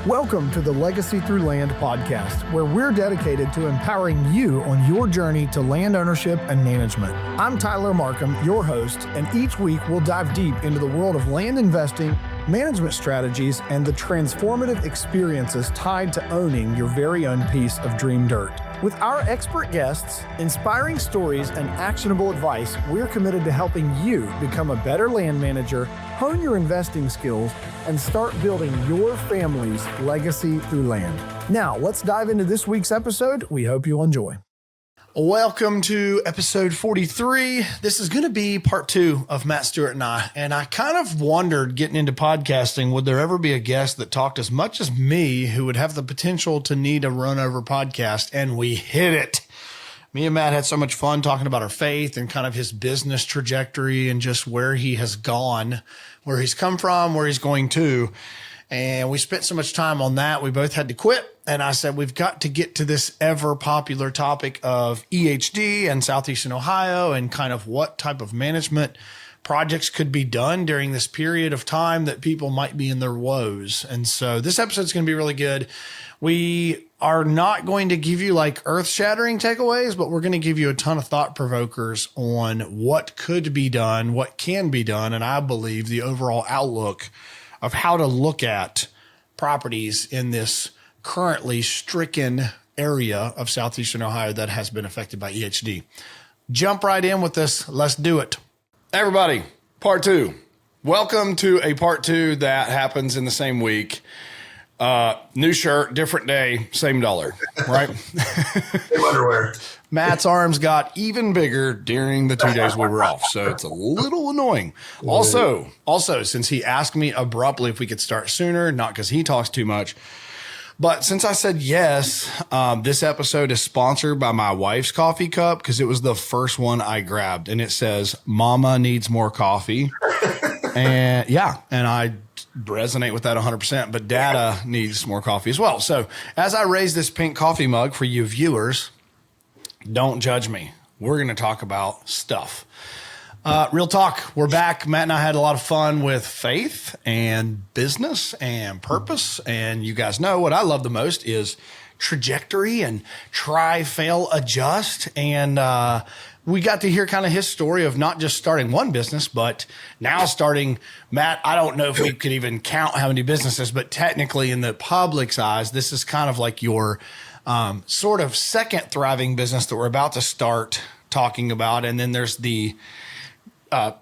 Welcome to the Legacy Through Land podcast, where we're dedicated to empowering you on your journey to land ownership and management. I'm Tyler Markham, your host, and each week we'll dive deep into the world of land investing, management strategies, and the transformative experiences tied to owning your very own piece of dream dirt. With our expert guests, inspiring stories, and actionable advice, we're committed to helping you become a better land manager, hone your investing skills, and start building your family's legacy through land. Now, let's dive into this week's episode. We hope you'll enjoy. Welcome to episode 43. This is going to be part 2 of Matt, Stewart, and I. And I kind of wondered, getting into podcasting, would there ever be a guest that talked as much as me who would have the potential to need a run-over podcast? And we hit it. Me and Matt had so much fun talking about our faith and kind of his business trajectory and just where he has gone, where he's come from, where he's going to. And we spent so much time on that, we both had to quit. And I said, we've got to get to this ever popular topic of EHD and Southeastern Ohio and kind of what type of management projects could be done during this period of time that people might be in their woes. And so this episode is going to be really good. We are not going to give you like earth-shattering takeaways, but we're going to give you a ton of thought provokers on what could be done, what can be done, and I believe the overall outlook of how to look at properties in this currently stricken area of Southeastern Ohio that has been affected by EHD. Jump right in with this. Let's do it. Everybody, part 2. Welcome to a part 2 that happens in the same week. New shirt, different day, same dollar, right? Same underwear. Matt's arms got even bigger during the 2 days we were off, so it's a little annoying. Also, since he asked me abruptly if we could start sooner, not because he talks too much, but since I said yes, this episode is sponsored by my wife's coffee cup because it was the first one I grabbed, and it says, "Mama needs more coffee." And I resonate with that 100%, but Dada needs more coffee as well. So as I raise this pink coffee mug for you viewers, don't judge me. We're going to talk about stuff. Real talk. We're back. Matt and I had a lot of fun with faith and business and purpose. And you guys know what I love the most is trajectory and try, fail, adjust. And, we got to hear kind of his story of not just starting one business, but now starting, Matt, I don't know if we could even count how many businesses, but technically in the public's eyes, this is kind of like your sort of second thriving business that we're about to start talking about. And then there's the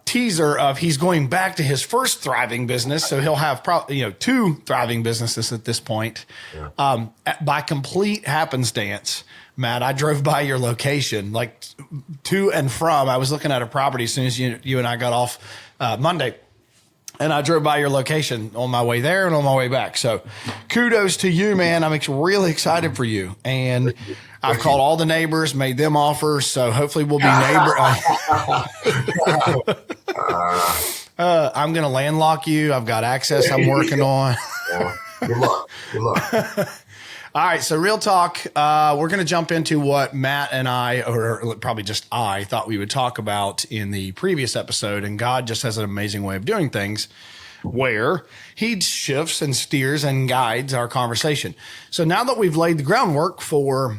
teaser of he's going back to his first thriving business. So he'll have probably, 2 thriving businesses at this point. Yeah. By complete happenstance, Matt, I drove by your location, like to and from. I was looking at a property as soon as you and I got off Monday, and I drove by your location on my way there and on my way back. So kudos to you, man. I'm really excited for you. And I've called all the neighbors, made them offers. So hopefully we'll be neighbor. I'm going to landlock you. I've got access I'm working on. Good luck. Good luck. All right, so real talk. We're going to jump into what Matt and I, or probably just I, thought we would talk about in the previous episode. And God just has an amazing way of doing things where he shifts and steers and guides our conversation. So now that we've laid the groundwork for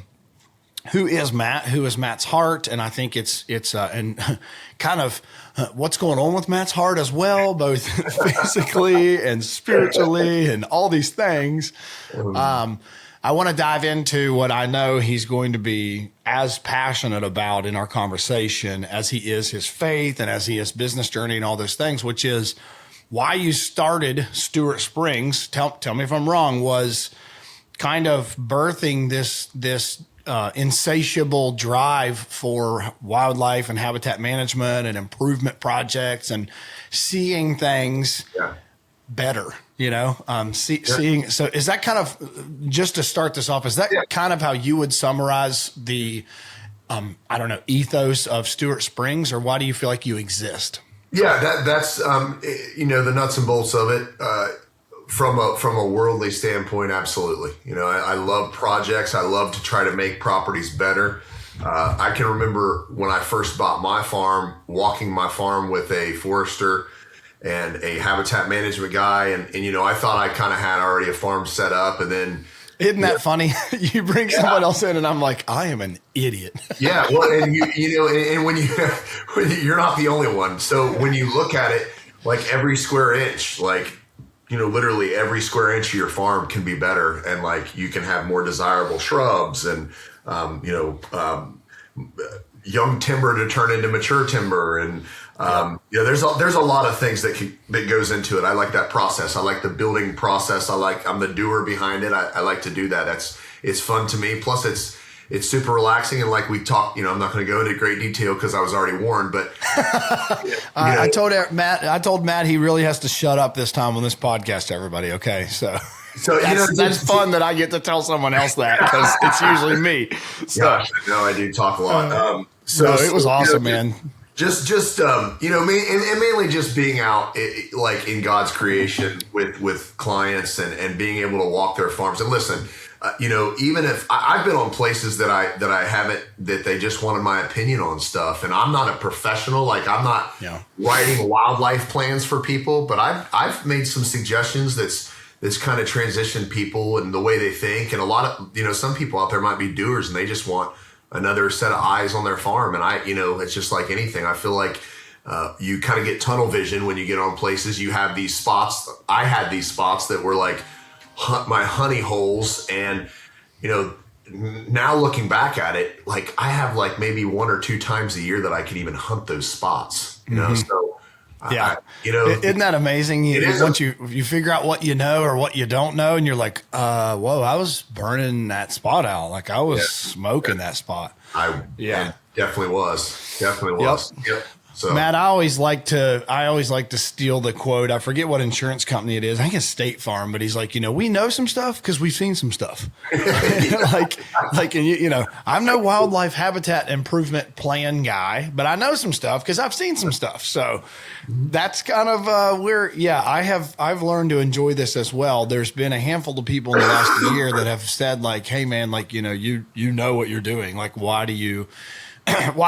who is Matt, who is Matt's heart, and I think it's and kind of what's going on with Matt's heart as well, both physically and spiritually and all these things. I want to dive into what I know he's going to be as passionate about in our conversation as he is his faith and as he is business journey and all those things, which is why you started Stewart Springs. Tell me if I'm wrong, was kind of birthing this insatiable drive for wildlife and habitat management and improvement projects and seeing things better. Seeing. So is that kind of, just to start this off, is that kind of how you would summarize the, ethos of Stewart Springs, or why do you feel like you exist? Yeah, that's the nuts and bolts of it. From a worldly standpoint, absolutely. I love projects. I love to try to make properties better. I can remember when I first bought my farm, walking my farm with a forester and a habitat management guy. And I thought I kind of had already a farm set up, and then. Isn't that funny? You bring someone else in and I'm like, I am an idiot. Yeah. Well, and and when you're not the only one. So when you look at it, like every square inch, like, literally every square inch of your farm can be better. And like, you can have more desirable shrubs and, young timber to turn into mature timber. And, there's a lot of things that goes into it. I like that process. I like the building process. I'm the doer behind it. I like to do that. It's fun to me. Plus it's super relaxing. And like we talked, I'm not going to go into great detail because I was already warned, but I told Matt he really has to shut up this time on this podcast to everybody. Okay. So that's fun that I get to tell someone else that because it's usually me. So gosh, no, I do talk a lot. It was awesome, man. Just and mainly just being out like in God's creation with clients and being able to walk their farms and listen. Even if I've been on places that I haven't, that they just wanted my opinion on stuff, and I'm not a professional. Like I'm not writing wildlife plans for people, but I've made some suggestions that's kind of transitioned people and the way they think. And a lot of some people out there might be doers and they just want another set of eyes on their farm. And it's just like anything. I feel like you kind of get tunnel vision when you get on places. You have these spots. I had these spots that were like my honey holes. And, now looking back at it, like I have like maybe 1 or 2 times a year that I can even hunt those spots, so. Yeah. Isn't that amazing? Once you figure out what you know or what you don't know, and you're like, whoa, I was burning that spot out. Like I was smoking that spot. I definitely was. Yep. So Matt, I always like to steal the quote. I forget what insurance company it is. I think it's State Farm, but he's like, we know some stuff because we've seen some stuff. I'm no wildlife habitat improvement plan guy, but I know some stuff because I've seen some stuff. So that's kind of where, I've learned to enjoy this as well. There's been a handful of people in the last year that have said like, hey man, like, you know what you're doing. Like, why do you have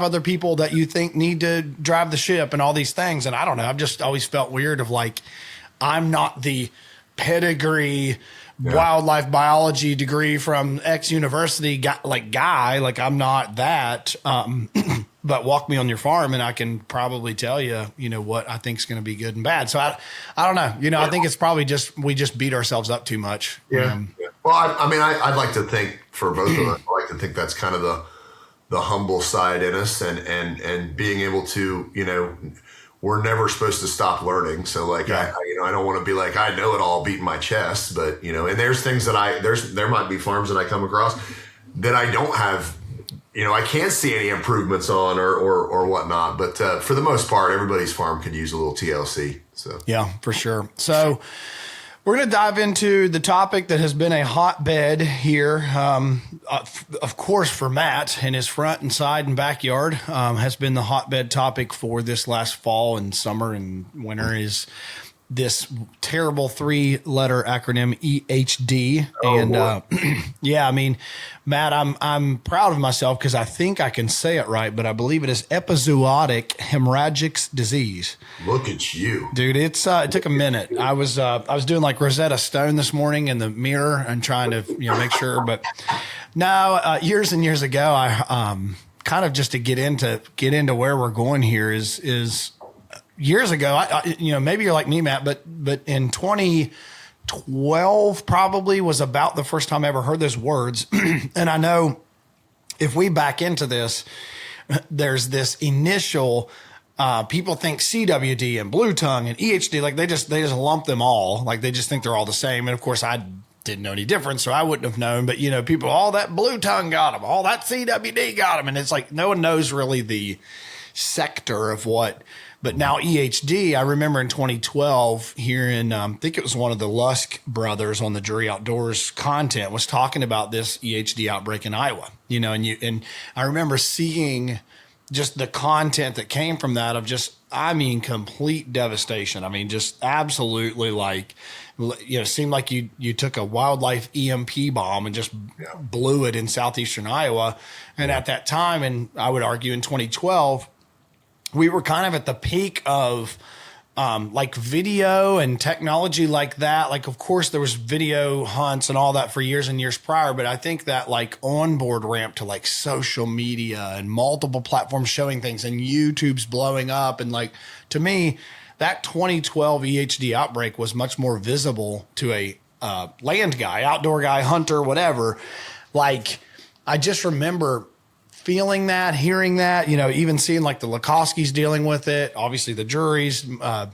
other people that you think need to drive the ship and all these things? And I don't know. I've just always felt weird of like, I'm not the pedigree wildlife biology degree from X university guy. Like I'm not that, but walk me on your farm and I can probably tell you, what I think is going to be good and bad. So I don't know, I think it's probably we just beat ourselves up too much. Yeah. Well, I'd like to think for both of us, I like to think that's kind of the humble side in us and being able to, we're never supposed to stop learning. So like, I don't want to be like, I know it all beating my chest, but and there's things that there might be farms that I come across that I don't have, I can't see any improvements on or whatnot, but for the most part, everybody's farm could use a little TLC. So yeah, for sure. So we're going to dive into the topic that has been a hotbed here. Of course, for Matt and his front and side and backyard has been the hotbed topic for this last fall and summer and winter is this terrible 3-letter acronym EHD. Matt, I'm proud of myself because I think I can say it right, but I believe it is epizootic hemorrhagic disease. Look at you, dude. It took a minute. I was doing like Rosetta Stone this morning in the mirror and trying to make sure, but no, years and years ago, I kind of just to get into where we're going here is years ago, maybe you're like me, Matt, but in 2012 probably was about the first time I ever heard those words. And I know if we back into this, there's this initial, people think CWD and blue tongue and EHD, like they just lump them all. Like they just think they're all the same. And of course I didn't know any difference, so I wouldn't have known, but people, all that blue tongue got them, all that CWD got them. And it's like, no one knows really the sector of what. But now EHD, I remember in 2012 hearing, I think it was one of the Lusk brothers on the Jury Outdoors content was talking about this EHD outbreak in Iowa, and I remember seeing just the content that came from that of complete devastation. Just absolutely seemed like you took a wildlife EMP bomb and just blew it in southeastern Iowa. And at that time, and I would argue in 2012, we were kind of at the peak of like video and technology like that. Like, of course, there was video hunts and all that for years and years prior. But I think that like onboard ramp to like social media and multiple platforms showing things and YouTube's blowing up. And like, to me, that 2012 EHD outbreak was much more visible to a land guy, outdoor guy, hunter, whatever. Like, I just remember feeling that, hearing that, you know, even seeing like the Lakoskis dealing with it, obviously the juries, Candy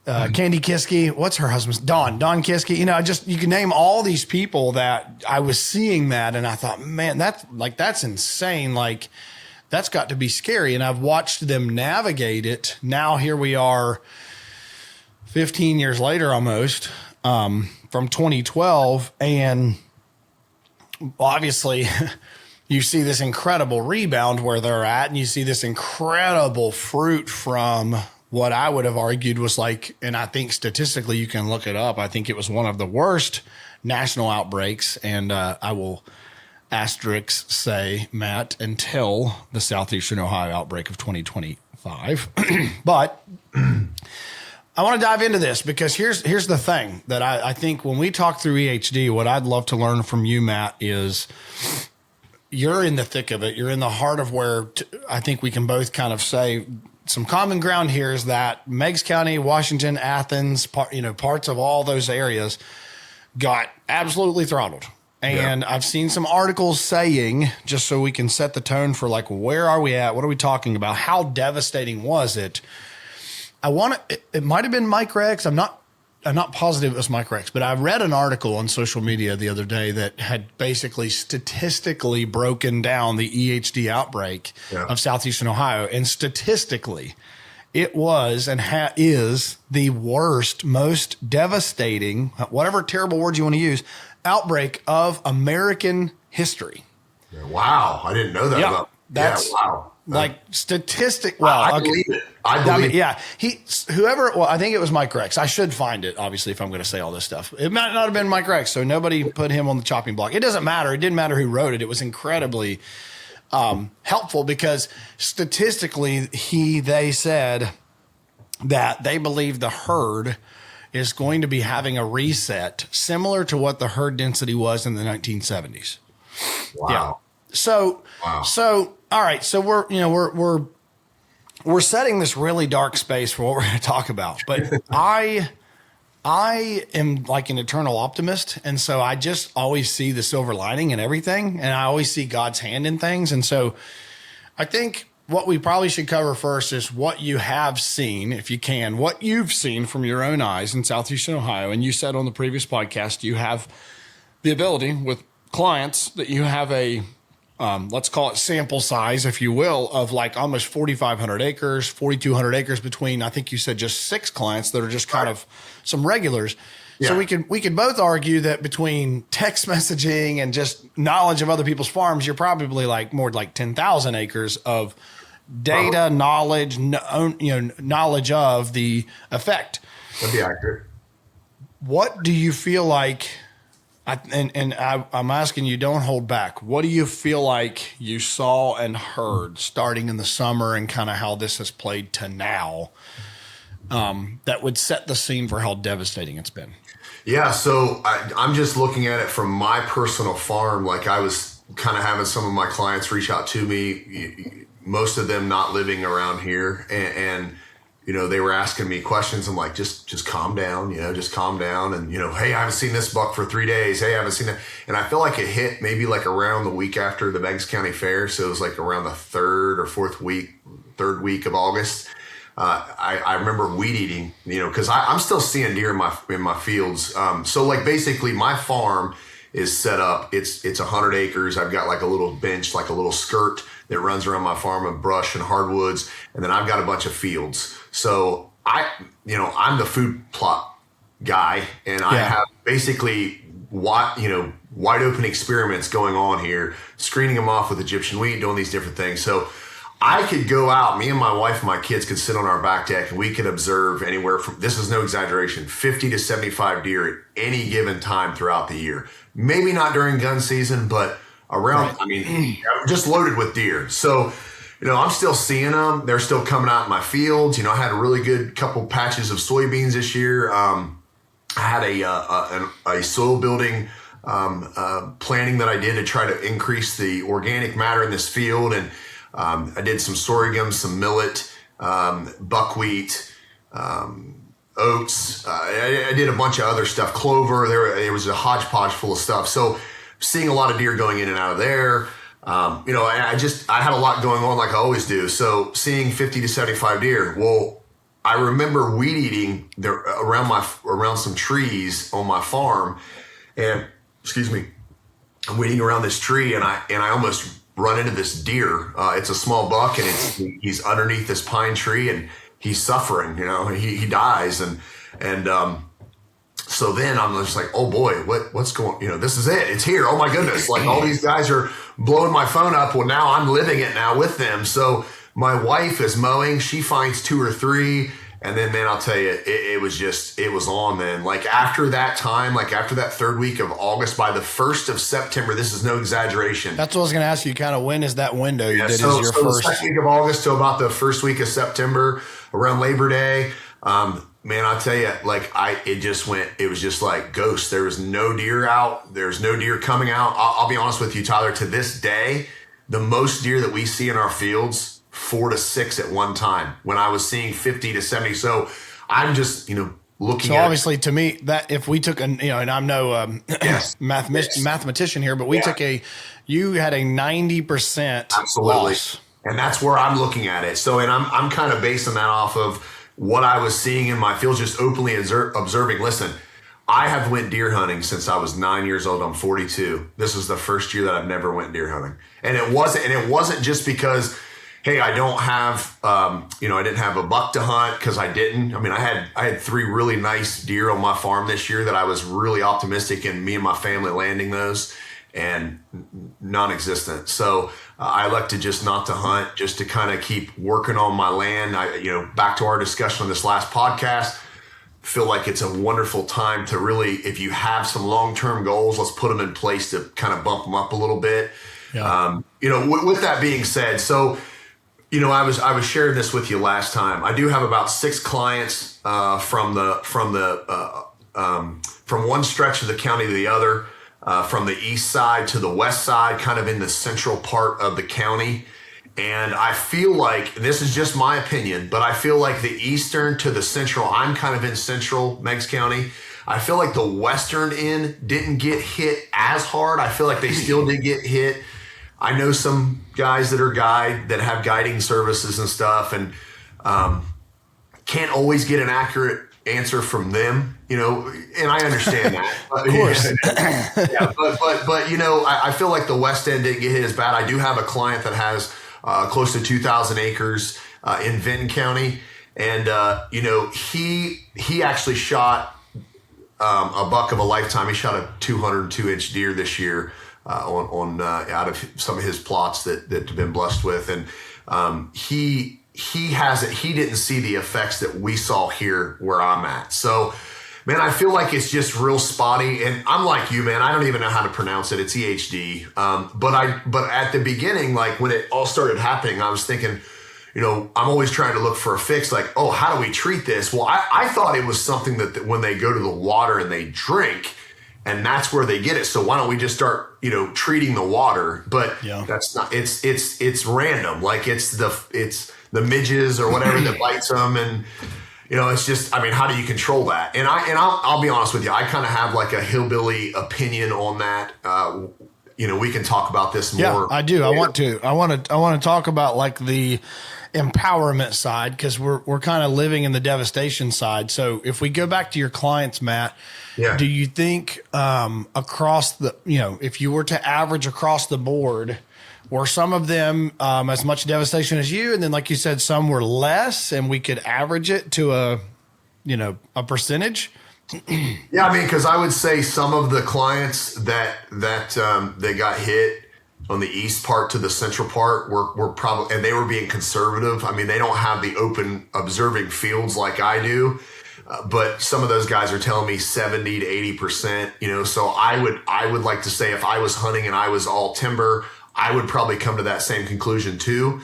Kiske, what's her husband's? Don Kiske, you know, you can name all these people that I was seeing that. And I thought, man, that's insane. Like, that's got to be scary. And I've watched them navigate it. Now here we are 15 years later, almost, from 2012. And obviously you see this incredible rebound where they're at, and you see this incredible fruit from what I would have argued was like, and I think statistically you can look it up, I think it was one of the worst national outbreaks. And I will asterisk say, Matt, until the Southeastern Ohio outbreak of 2025. But I want to dive into this because here's the thing that I think when we talk through EHD, what I'd love to learn from you, Matt, is you're in the thick of it. You're in the heart of where I think we can both kind of say some common ground here is that Meigs County, Washington, Athens, parts of all those areas got absolutely throttled. And I've seen some articles saying, just so we can set the tone for like, where are we at? What are we talking about? How devastating was it? It might have been Mike Rex. I'm not positive it was Mike Rex, but I read an article on social media the other day that had basically statistically broken down the EHD outbreak of Southeastern Ohio. And statistically, it was and is the worst, most devastating, whatever terrible words you want to use, outbreak of American history. Wow. I didn't know that. Wow. Like statistic. Well, I believe it. I believe it. Yeah. I think it was Mike Rex. I should find it, obviously, if I'm going to say all this stuff. It might not have been Mike Rex, so nobody put him on the chopping block. It doesn't matter. It didn't matter who wrote it. It was incredibly helpful because statistically, they said that they believe the herd is going to be having a reset similar to what the herd density was in the 1970s. Wow. Yeah. So all right. So we're setting this really dark space for what we're going to talk about. But I am like an eternal optimist. And so I just always see the silver lining in everything. And I always see God's hand in things. And so I think what we probably should cover first is what you have seen, if you can, what you've seen from your own eyes in Southeastern Ohio. And you said on the previous podcast, you have the ability with clients that you have a let's call it sample size, if you will, of like almost 4,500 acres, 4,200 acres between, I think you said just 6 clients that are just kind of some regulars. Yeah. So we could both argue that between text messaging and just knowledge of other people's farms, you're probably like more like 10,000 acres of data, knowledge, knowledge of the effect. That'd be accurate. What do you feel like? I'm asking you, don't hold back. What do you feel like you saw and heard starting in the summer and kind of how this has played to now that would set the scene for how devastating it's been? Yeah, so I'm just looking at it from my personal farm. Like I was kind of having some of my clients reach out to me, most of them not living around here. And they were asking me questions. I'm like, just calm down, just calm down. And, hey, I haven't seen this buck for 3 days. Hey, I haven't seen that. And I feel like it hit maybe like around the week after the Meigs County Fair. So it was like around the third week of August. I remember weed eating, cause I'm still seeing deer in my fields. So like basically my farm is set up. It's 100 acres. I've got like a little bench, like a little skirt that runs around my farm of brush and hardwoods. And then I've got a bunch of fields. So I'm the food plot guy, and I have basically wide open experiments going on here, screening them off with Egyptian wheat, doing these different things. So I could go out, me and my wife and my kids could sit on our back deck and we could observe anywhere from, this is no exaggeration, 50 to 75 deer at any given time throughout the year. Maybe not during gun season, but around, just loaded with deer. So, I'm still seeing them. They're still coming out in my fields. I had a really good couple patches of soybeans this year. I had a soil building planting that I did to try to increase the organic matter in this field. And I did some sorghum, some millet, buckwheat, oats. I did a bunch of other stuff, clover. There was a hodgepodge full of stuff. So seeing a lot of deer going in and out of there. I had a lot going on like I always do. So seeing 50 to 75 deer. Well, I remember weed eating there around some trees on my farm, and I'm weeding around this tree, and I almost run into this deer. It's a small buck, and he's underneath this pine tree, and he's suffering. He dies, and so then I'm just like, oh boy, what's going? This is it. It's here. Oh my goodness! Like all these guys are blowing my phone up. Well, now I'm living it now with them. So my wife is mowing. She finds 2 or 3. And then, man, I'll tell you, it was on then. Like after that time, like after that third week of August, by the 1st of September, this is no exaggeration. That's what I was going to ask you, kind of when is that window Yeah, that is so your the first? second week of August to about the first week of September, around Labor Day. Man, I'll tell you, like it was just like ghosts. There was no deer out. There's no deer coming out. I'll be honest with you, Tyler, to this day, the most deer that we see in our fields, 4 to 6 at one time, when I was seeing 50 to 70. So I'm just, looking So at obviously to me that if we took and I'm no mathematician here, but we took you had a 90% absolutely loss. And that's where I'm looking at it. So, and I'm kind of basing that off of what I was seeing in my fields, just openly observing. Listen, I have went deer hunting since I was 9 years old. I'm 42. This was the first year that I've never went deer hunting. And it wasn't just because, hey, I don't have, I didn't have a buck to hunt, because I didn't. I mean, I had 3 really nice deer on my farm this year that I was really optimistic in me and my family landing those, and non-existent. So I elected just not to hunt, just to kind of keep working on my land. Back to our discussion on this last podcast, feel like it's a wonderful time to really, if you have some long-term goals, let's put them in place to kind of bump them up a little bit. Yeah. With that being said, so, I was sharing this with you last time. I do have about 6 clients from one stretch of the county to the other, from the east side to the west side, kind of in the central part of the county. And I feel like, this is just my opinion, but I feel like the eastern to the central, I'm kind of in central Meigs County. I feel like the western end didn't get hit as hard. I feel like they still did get hit. I know some guys that have guiding services and stuff, and can't always get an accurate answer from them, and I understand that. Of course. Yeah, but I feel like the west end didn't get hit as bad. I do have a client that has close to 2,000 acres in Vinton County, and he actually shot a buck of a lifetime. He shot a 202-inch deer this year. On out of some of his plots that have been blessed with, and he didn't see the effects that we saw here where I'm at. So, man, I feel like it's just real spotty, and I'm like you, man. I don't even know how to pronounce it. It's EHD. But at the beginning, like when it all started happening, I was thinking, I'm always trying to look for a fix. Like, oh, how do we treat this? Well, I thought it was something that when they go to the water and they drink, and that's where they get it. So why don't we just start, treating the water? But that's not. It's random. Like it's the midges or whatever that bites them, and it's just. I mean, how do you control that? And I'll be honest with you. I kind of have like a hillbilly opinion on that. We can talk about this more. Yeah, I do. I want to talk about like the empowerment side, because we're kind of living in the devastation side. So if we go back to your clients, Matt. Yeah. Do you think across the, if you were to average across the board, were some of them as much devastation as you, and then like you said, some were less, and we could average it to a percentage? Yeah, I mean, because I would say some of the clients that they got hit on the east part to the central part were probably, and they were being conservative. I mean, they don't have the open observing fields like I do. But some of those guys are telling me 70 to 80%, so I would like to say if I was hunting and I was all timber, I would probably come to that same conclusion too.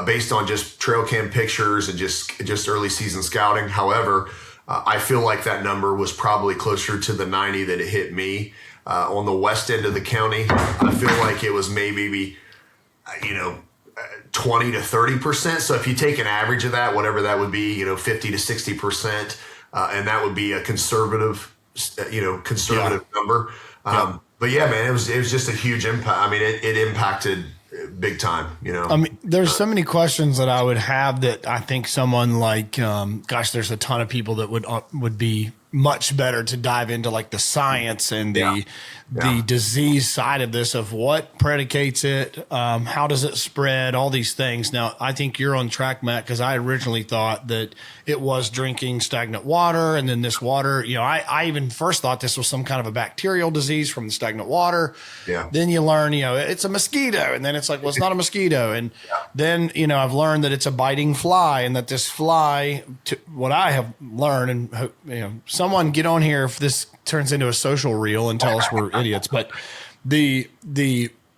based on just trail cam pictures and just early season scouting. However, I feel like that number was probably closer to the 90 that it hit me. On the west end of the county, I feel like it was maybe 20 to 30%. So if you take an average of that, whatever that would be, 50 to 60%, and that would be a conservative number. But yeah, man, it was just a huge impact. I mean, it impacted big time, I mean, there's so many questions that I would have that I think someone like, there's a ton of people that would be much better to dive into like the science and the disease side of this, of what predicates it, how does it spread, all these things. Now, I think you're on track, Matt, because I originally thought that it was drinking stagnant water, and then this water, I even first thought this was some kind of a bacterial disease from the stagnant water. Yeah. Then you learn, it's a mosquito, and then it's like, well, it's not a mosquito. And then, I've learned that it's a biting fly, and that this fly, what I have learned, and someone get on here if this turns into a social reel and tell us we're idiots, but the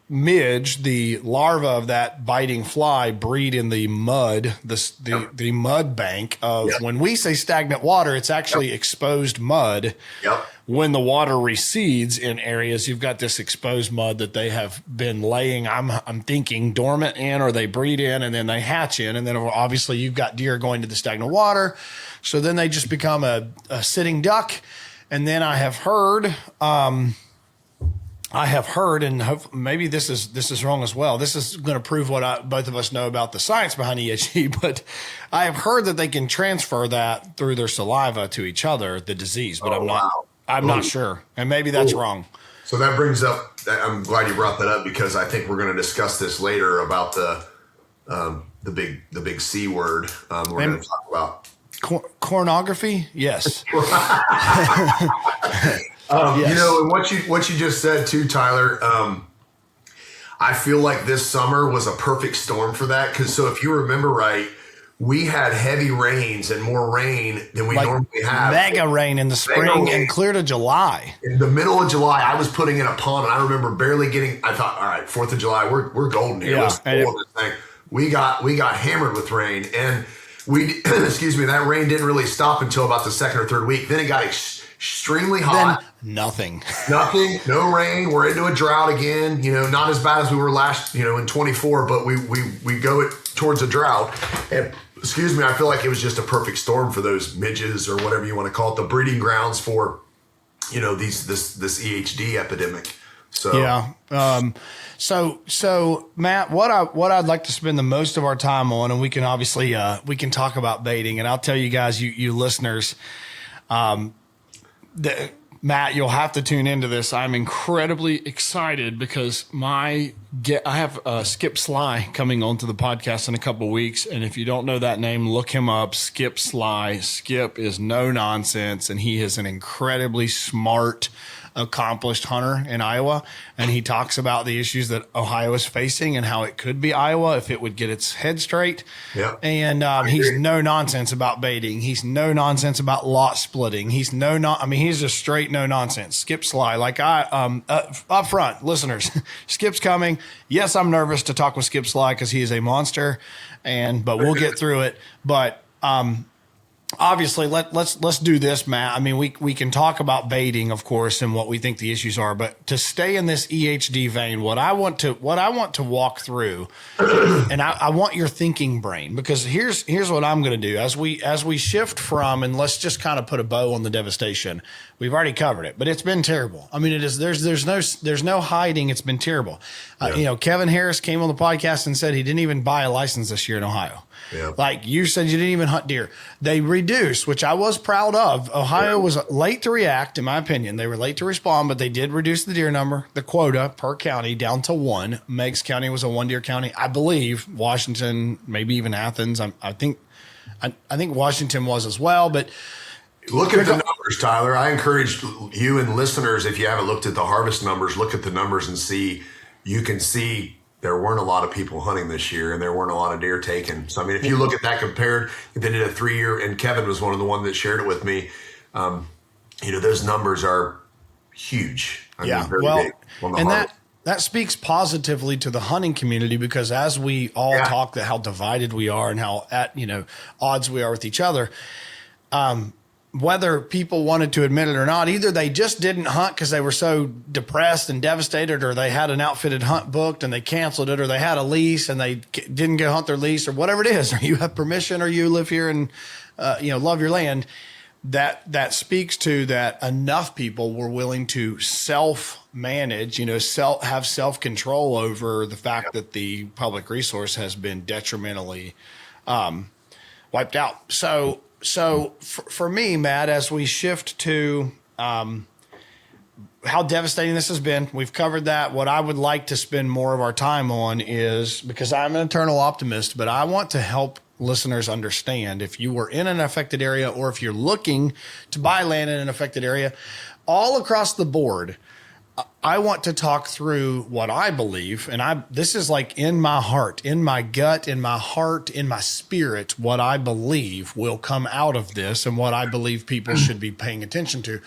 midge, the larva of that biting fly, breed in the mud, the mud bank of when we say stagnant water, it's actually exposed mud. Yep. When the water recedes in areas, you've got this exposed mud that they have been laying, I'm thinking, dormant in, or they breed in and then they hatch in. And then obviously you've got deer going to the stagnant water. So then they just become a sitting duck. And then I have heard, and maybe this is wrong as well. This is going to prove what both of us know about the science behind EHD, but I have heard that they can transfer that through their saliva to each other, the disease, but I'm not sure. And maybe that's wrong. So that brings up, I'm glad you brought that up, because I think we're going to discuss this later about the big C word. We're going to talk about pornography. Yes. Yes. And what you just said too, Tyler, I feel like this summer was a perfect storm for that. Because so if you remember right, we had heavy rains and more rain than we normally have. Mega rain in the spring and clear to July. In the middle of July, I was putting in a pond, and I remember barely getting. I thought, all right, 4th of July, we're golden here. Yeah, we got hammered with rain, and that rain didn't really stop until about the second or third week. Then it got extremely hot. Then nothing, no rain. We're into a drought again. Not as bad as we were last, in 24, but we go towards a drought. And I feel like it was just a perfect storm for those midges, or whatever you want to call it, the breeding grounds for, this EHD epidemic. So yeah. So Matt, what I'd like to spend the most of our time on, and we can obviously we can talk about baiting, and I'll tell you guys, you listeners, Matt, you'll have to tune into this. I'm incredibly excited because I have Skip Sly coming onto the podcast in a couple of weeks, and if you don't know that name, look him up. Skip Sly. Skip is no nonsense, and he is an incredibly smart, accomplished hunter in Iowa, and he talks about the issues that Ohio is facing and how it could be Iowa if it would get its head straight. Yeah. And he's no nonsense about baiting. He's no nonsense about lot splitting. He's he's just straight no nonsense. Skip Sly, like up front, listeners, Skip's coming. Yes, I'm nervous to talk with Skip Sly because he is a monster, but we'll get through it. But obviously, let's do this, Matt. I mean, we can talk about baiting, of course, and what we think the issues are, but to stay in this EHD vein, what I want to walk through, and I want your thinking brain, because here's what I'm going to do as we shift from, and let's just kind of put a bow on the devastation. We've already covered it, but it's been terrible. I mean, it is. There's no hiding. It's been terrible. Kevin Harris came on the podcast and said he didn't even buy a license this year in Ohio. Yeah. Like you said, you didn't even hunt deer. They reduced, which I was proud of. Ohio was late to react, in my opinion. They were late to respond, but they did reduce the deer number, the quota per county, down to 1. Meigs County was a 1-deer county. I believe Washington, maybe even Athens. I think Washington was as well. But look at the numbers, Tyler. I encourage you and listeners, if you haven't looked at the harvest numbers, look at the numbers and see. You can see there weren't a lot of people hunting this year, and there weren't a lot of deer taken. So, I mean, if you look at that compared, they did a 3-year, and Kevin was one of the ones that shared it with me. Those numbers are huge. I mean, very big on the harvest. that speaks positively to the hunting community, because as we all talk that how divided we are and how at odds we are with each other, whether people wanted to admit it or not, either they just didn't hunt because they were so depressed and devastated, or they had an outfitted hunt booked and they canceled it, or they had a lease and they didn't go hunt their lease, or whatever it is, or you have permission, or you live here and love your land. That speaks to that enough people were willing to self-manage, have self-control over the fact that the public resource has been detrimentally wiped out. So for me, Matt, as we shift to how devastating this has been, we've covered that. What I would like to spend more of our time on is, because I'm an eternal optimist, but I want to help listeners understand, if you were in an affected area, or if you're looking to buy land in an affected area, all across the board, I want to talk through what I believe, and this is like in my heart, in my gut, in my heart, in my spirit, what I believe will come out of this and what I believe people should be paying attention to.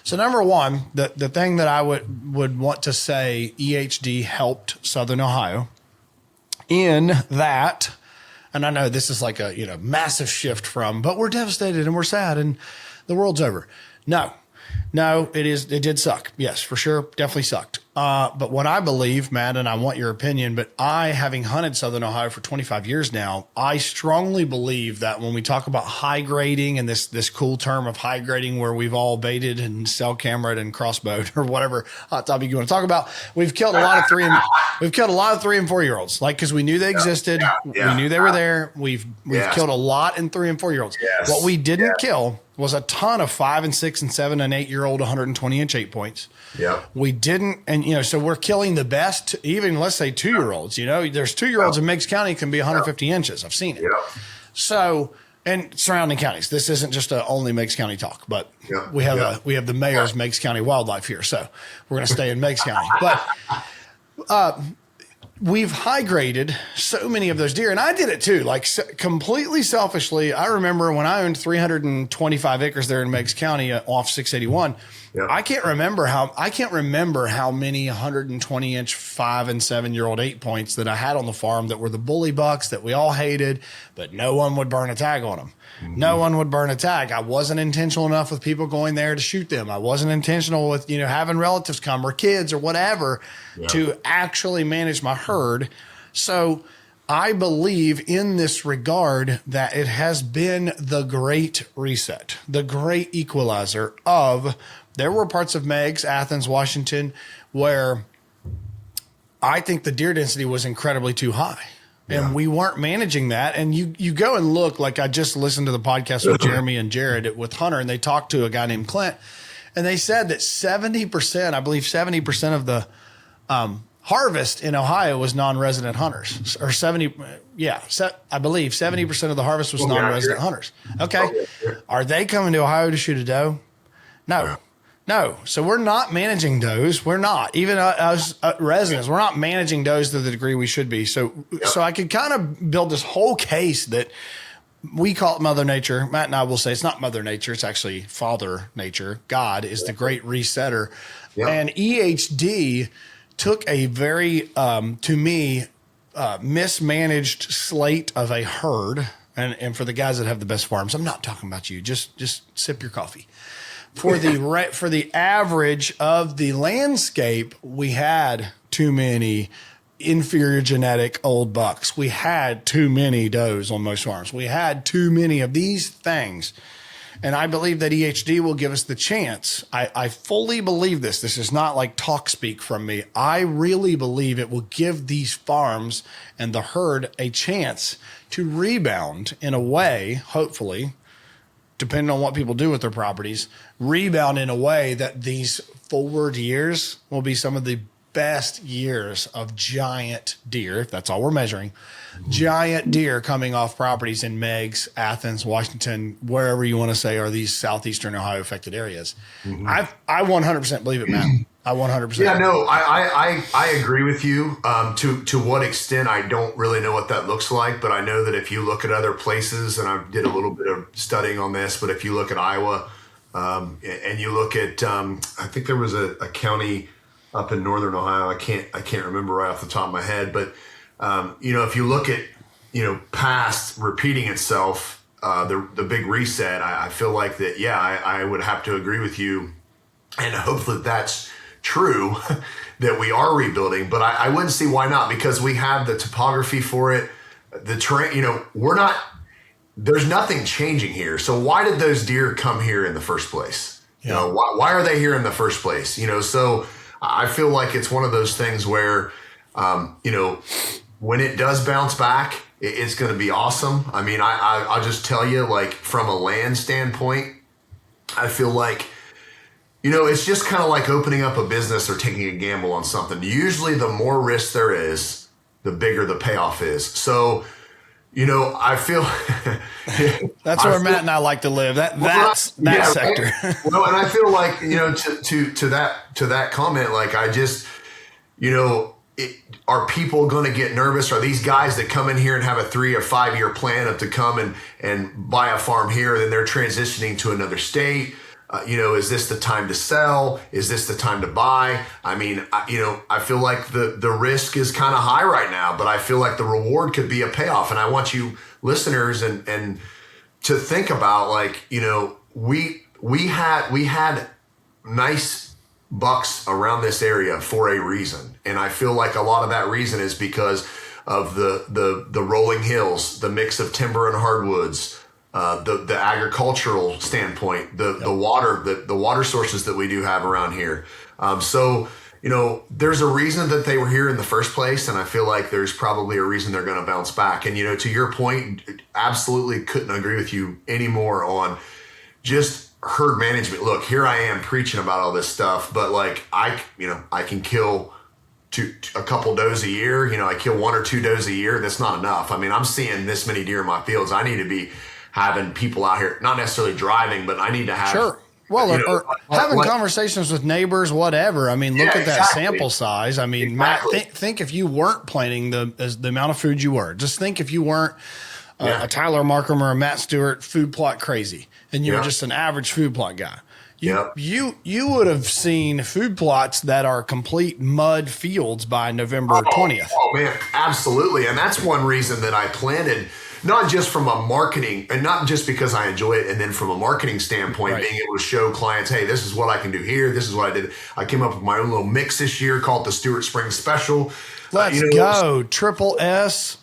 So number one, the thing that I would want to say, EHD helped Southern Ohio in that, and I know this is like a massive shift from, but we're devastated and we're sad and the world's over. No, it did suck. Yes, for sure. Definitely sucked. But what I believe, Matt, and I want your opinion, but having hunted Southern Ohio for 25 years now, I strongly believe that when we talk about high grading, and this cool term of high grading where we've all baited and cell cameraed and crossbowed or whatever hot topic you want to talk about, we've killed a lot of 3 and 4 year olds, because we knew they existed. We knew they were there. We've killed a lot in 3 and 4 year olds. Yes. What we didn't kill was a ton of 5 and 6 and 7 and 8 year old 120-inch 8 points. Yeah. We didn't. And, so we're killing the best, even let's say 2 year olds, there's 2 year olds in Meigs County can be 150 inches. I've seen it. Yeah. So, and surrounding counties, this isn't just only Meigs County talk, but we have the mayor's Meigs County wildlife here. So we're going to stay in Meigs County, but, we've high graded so many of those deer, and I did it too, completely selfishly. I remember when I owned 325 acres there in Meigs County off 681. Yeah. I can't remember how many 120-inch 5 and 7 year old 8 points that I had on the farm that were the bully bucks that we all hated, but no one would burn a tag on them. Mm-hmm. No one would burn a tag. I wasn't intentional enough with people going there to shoot them. I wasn't intentional with, having relatives come or kids or whatever to actually manage my herd. So I believe in this regard that it has been the great reset, the great equalizer of, there were parts of Meigs, Athens, Washington, where I think the deer density was incredibly too high. And we weren't managing that. And you go and look, like I just listened to the podcast with Jeremy and Jared with Hunter, and they talked to a guy named Clint, and they said that 70%, I believe 70% of the harvest in Ohio was non-resident hunters, or I believe 70% of the harvest was non-resident hunters. Okay. Are they coming to Ohio to shoot a doe? No. So we're not managing does. We're not. Even as residents, we're not managing does to the degree we should be. So I could kind of build this whole case that we call it Mother Nature. Matt and I will say it's not Mother Nature. It's actually Father Nature. God is the great resetter. Yep. And EHD took a very, to me, mismanaged slate of a herd. And for the guys that have the best farms, I'm not talking about you. Just sip your coffee. For the average of the landscape, we had too many inferior genetic old bucks. We had too many does on most farms. We had too many of these things. And I believe that EHD will give us the chance. I fully believe this. This is not like talk speak from me. I really believe it will give these farms and the herd a chance to rebound in a way, hopefully, depending on what people do with their properties, rebound in a way that these forward years will be some of the best years of giant deer, if that's all we're measuring, giant deer coming off properties in Meigs, Athens, Washington, wherever you want to say are these Southeastern Ohio affected areas. Mm-hmm. I 100% believe it, Matt. I 100%. Yeah, no, I agree with you. To what extent, I don't really know what that looks like, but I know that if you look at other places, and I did a little bit of studying on this, but if you look at Iowa, and you look at, I think there was a county up in northern Ohio. I can't remember right off the top of my head, but if you look at past repeating itself, the big reset, I feel like that. Yeah, I would have to agree with you, and hope that that's true. That we are rebuilding, but I wouldn't see why not, because we have the topography for it, the terrain. There's nothing changing here. So why did those deer come here in the first place? Yeah. Why are they here in the first place? So I feel like it's one of those things where, when it does bounce back, it's going to be awesome. I mean, I'll just tell you, like, from a land standpoint, I feel like, it's just kind of like opening up a business or taking a gamble on something. Usually the more risk there is, the bigger the payoff is. So, I feel that's where Matt and I like to live. That's that sector. Right? Well, and I feel like, to that comment, like, I just, are people going to get nervous? Are these guys that come in here and have a 3 or 5 year plan of to come and buy a farm here, and then they're transitioning to another state? Is this the time to sell? Is this the time to buy? I mean, I feel like the risk is kind of high right now, but I feel like the reward could be a payoff. And I want you listeners and to think about, like, we had nice bucks around this area for a reason. And I feel like a lot of that reason is because of the rolling hills, the mix of timber and hardwoods, the agricultural standpoint, the water sources that we do have around here. So there's a reason that they were here in the first place, and I feel like there's probably a reason they're going to bounce back. And to your point, absolutely couldn't agree with you anymore on just herd management. Look, here I am preaching about all this stuff, but like I can kill a couple does a year. I kill 1 or 2 does a year. That's not enough. I mean, I'm seeing this many deer in my fields. I need to be having people out here, not necessarily driving, but I need to have. Sure. Well, or having conversations with neighbors, whatever. I mean, look at that sample size. I mean, exactly. Matt, think if you weren't planting the amount of food you were. Just think if you weren't a Tyler Markham or a Matt Stewart food plot crazy, and you were just an average food plot guy. You would have seen food plots that are complete mud fields by November 20th. Oh man, absolutely. And that's one reason that I planted. Not just from a marketing, and not just because I enjoy it, and then from a marketing standpoint, being able to show clients, hey, this is what I can do here. This is what I did. I came up with my own little mix this year called the Stewart Spring Special. Let's go. Triple S.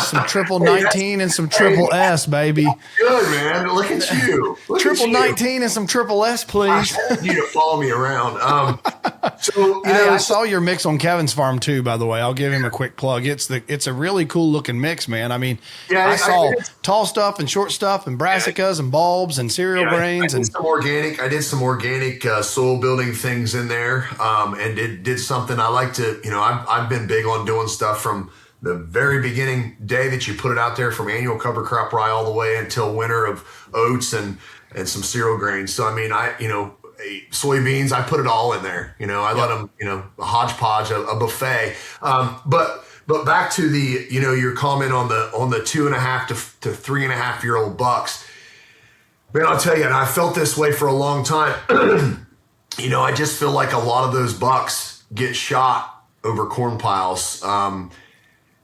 Some triple 19 and some triple S, baby. Good, man. Look at you. Triple 19 and some triple S, please. I told you to follow me around. I saw your mix on Kevin's farm too, by the way. I'll give him a quick plug. It's a really cool looking mix, man. I mean, I saw tall stuff and short stuff and brassicas and bulbs and cereal grains. I did some organic soil building things in there, and did something I like to, I've been big on doing stuff from the very beginning day that you put it out there, from annual cover crop rye all the way until winter of oats and some cereal grains. So, I mean, soybeans, I put it all in there. I let them, a hodgepodge, a buffet. But back to the, your comment on the 2.5 to 3.5 year old bucks. Man, I'll tell you, and I felt this way for a long time. I just feel like a lot of those bucks get shot over corn piles.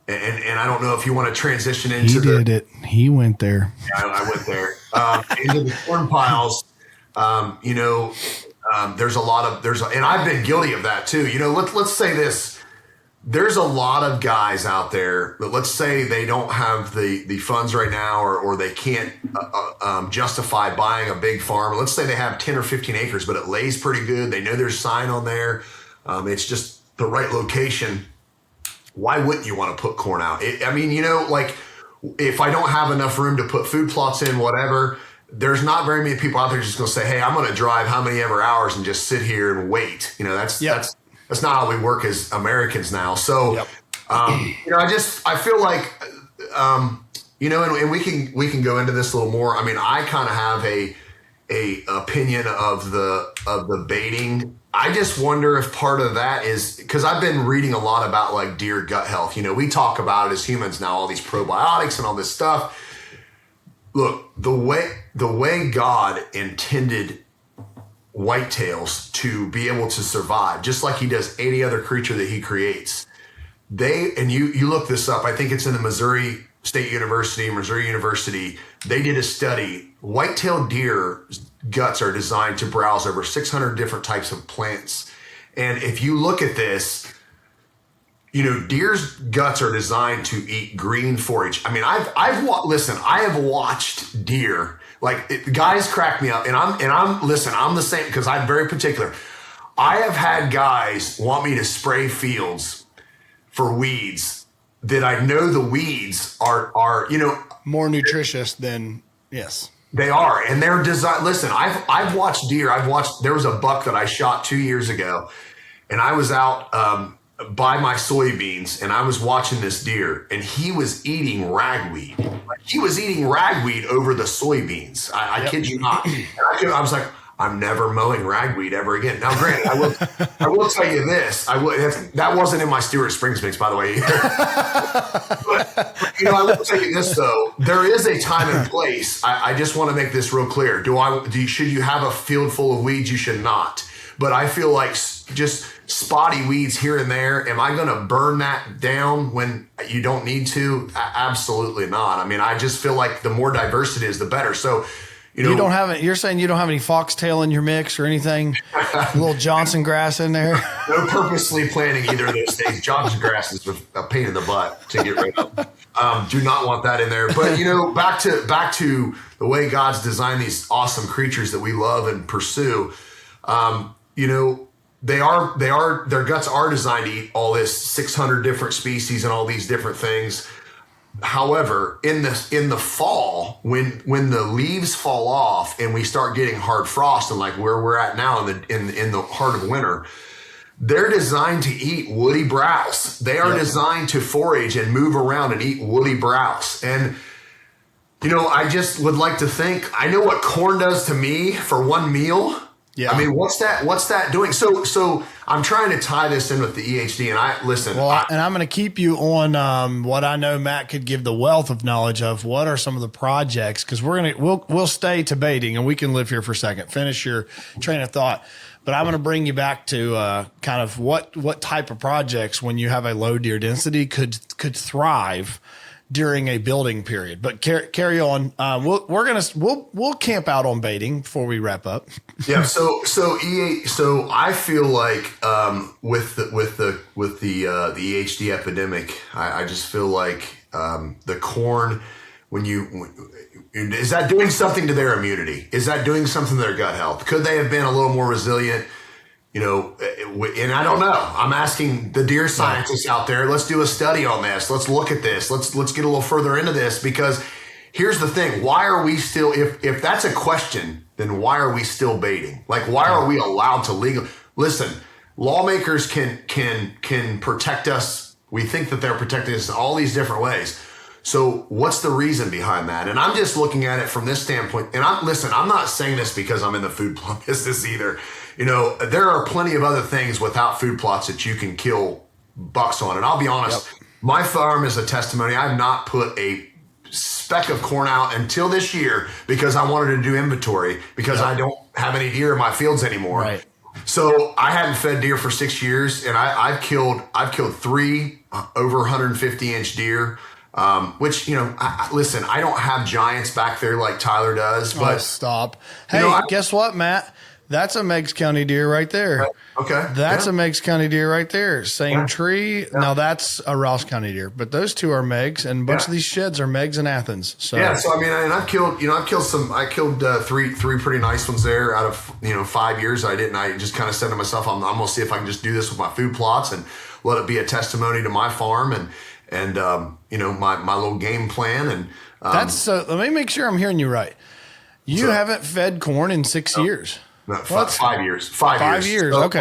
And I don't know if you want to transition into He went there. Yeah, I went there. Into the corn piles. There's a lot of, and I've been guilty of that too. Let's say this. There's a lot of guys out there that, let's say they don't have the funds right now, or they can't justify buying a big farm. Let's say they have 10 or 15 acres, but it lays pretty good. They know there's sign on there. It's just the right location. Why wouldn't you want to put corn out? Like, if I don't have enough room to put food plots in, whatever, there's not very many people out there just going to say, hey, I'm going to drive how many ever hours and just sit here and wait. That's not how we work as Americans now. So, I feel like, and we can go into this a little more. I mean, I kind of have a opinion of the baiting. I just wonder if part of that is because I've been reading a lot about like deer gut health. We talk about it as humans now, all these probiotics and all this stuff. Look, the way God intended whitetails to be able to survive, just like he does any other creature that he creates. You look this up, I think it's in the Missouri State University, Missouri University, they did a study. Whitetail deer guts are designed to browse over 600 different types of plants. And if you look at this, deer's guts are designed to eat green forage. I mean, I have watched deer, guys crack me up, and I'm the same, because I'm very particular. I have had guys want me to spray fields for weeds that I know the weeds are more nutritious than, yes. They are, and they're designed. Listen, I've watched deer. There was a buck that I shot 2 years ago, and I was out by my soybeans, and I was watching this deer, and he was eating ragweed. He was eating ragweed over the soybeans. I kid you not. And I was like, I'm never mowing ragweed ever again. Now, granted, I will tell you this. That wasn't in my Stewart Springs mix, by the way. but I will tell you this though. There is a time and place. I just want to make this real clear. Should you have a field full of weeds? You should not. But I feel like just spotty weeds here and there. Am I going to burn that down when you don't need to? Absolutely not. I mean, I just feel like the more diverse it is, the better. So. You're saying you don't have any foxtail in your mix or anything? A little Johnson grass in there? No purposely planting either of those things. Johnson grass is a pain in the butt to get rid of. Do not want that in there. But, back to the way God's designed these awesome creatures that we love and pursue, their guts are designed to eat all this 600 different species and all these different things. However, in the fall, when the leaves fall off and we start getting hard frost, and like where we're at now in the heart of winter, they're designed to eat woody browse. They are designed to forage and move around and eat woody browse. And I just would like to think, I know what corn does to me for one meal. Yeah. I mean, what's that doing? So I'm trying to tie this in with the EHD, and I'm going to keep you on what I know Matt could give the wealth of knowledge of. What are some of the projects? Because we'll stay to baiting, and we can live here for a second. Finish your train of thought, but I'm going to bring you back to kind of what type of projects, when you have a low deer density, could thrive during a building period. But carry on. We'll camp out on baiting before we wrap up. Yeah. So I feel like with the EHD epidemic, I just feel like the corn, is that doing something to their immunity? Is that doing something to their gut health? Could they have been a little more resilient? And I don't know. I'm asking the deer scientists out there. Let's do a study on this. Let's look at this. Let's get a little further into this, because here's the thing. Why are we still, if that's a question, then why are we still baiting? Like, why are we allowed to listen, lawmakers can protect us. We think that they're protecting us in all these different ways. So what's the reason behind that? And I'm just looking at it from this standpoint. And I'm not saying this because I'm in the food plot business either. There are plenty of other things without food plots that you can kill bucks on. And I'll be honest, my farm is a testimony. I've not put a speck of corn out until this year because I wanted to do inventory, because I don't have any deer in my fields anymore. Right. So I hadn't fed deer for 6 years, and I've killed 3 over 150-inch deer. Which, listen, I don't have giants back there like Tyler does, but stop. Hey, guess what, Matt? That's a Meigs County deer right there. Okay. That's a Meigs County deer right there. Same tree. Yeah. Now that's a Rouse County deer, but those two are Meigs, and a bunch of these sheds are Meigs and Athens. So I mean, and I killed three pretty nice ones there out of 5 years. I just kind of said to myself, I'm gonna see if I can just do this with my food plots and let it be a testimony to my farm and my little game plan. And that's let me make sure I'm hearing you right. You haven't fed corn in 6 years. No, 5 years. 5 years. So, okay.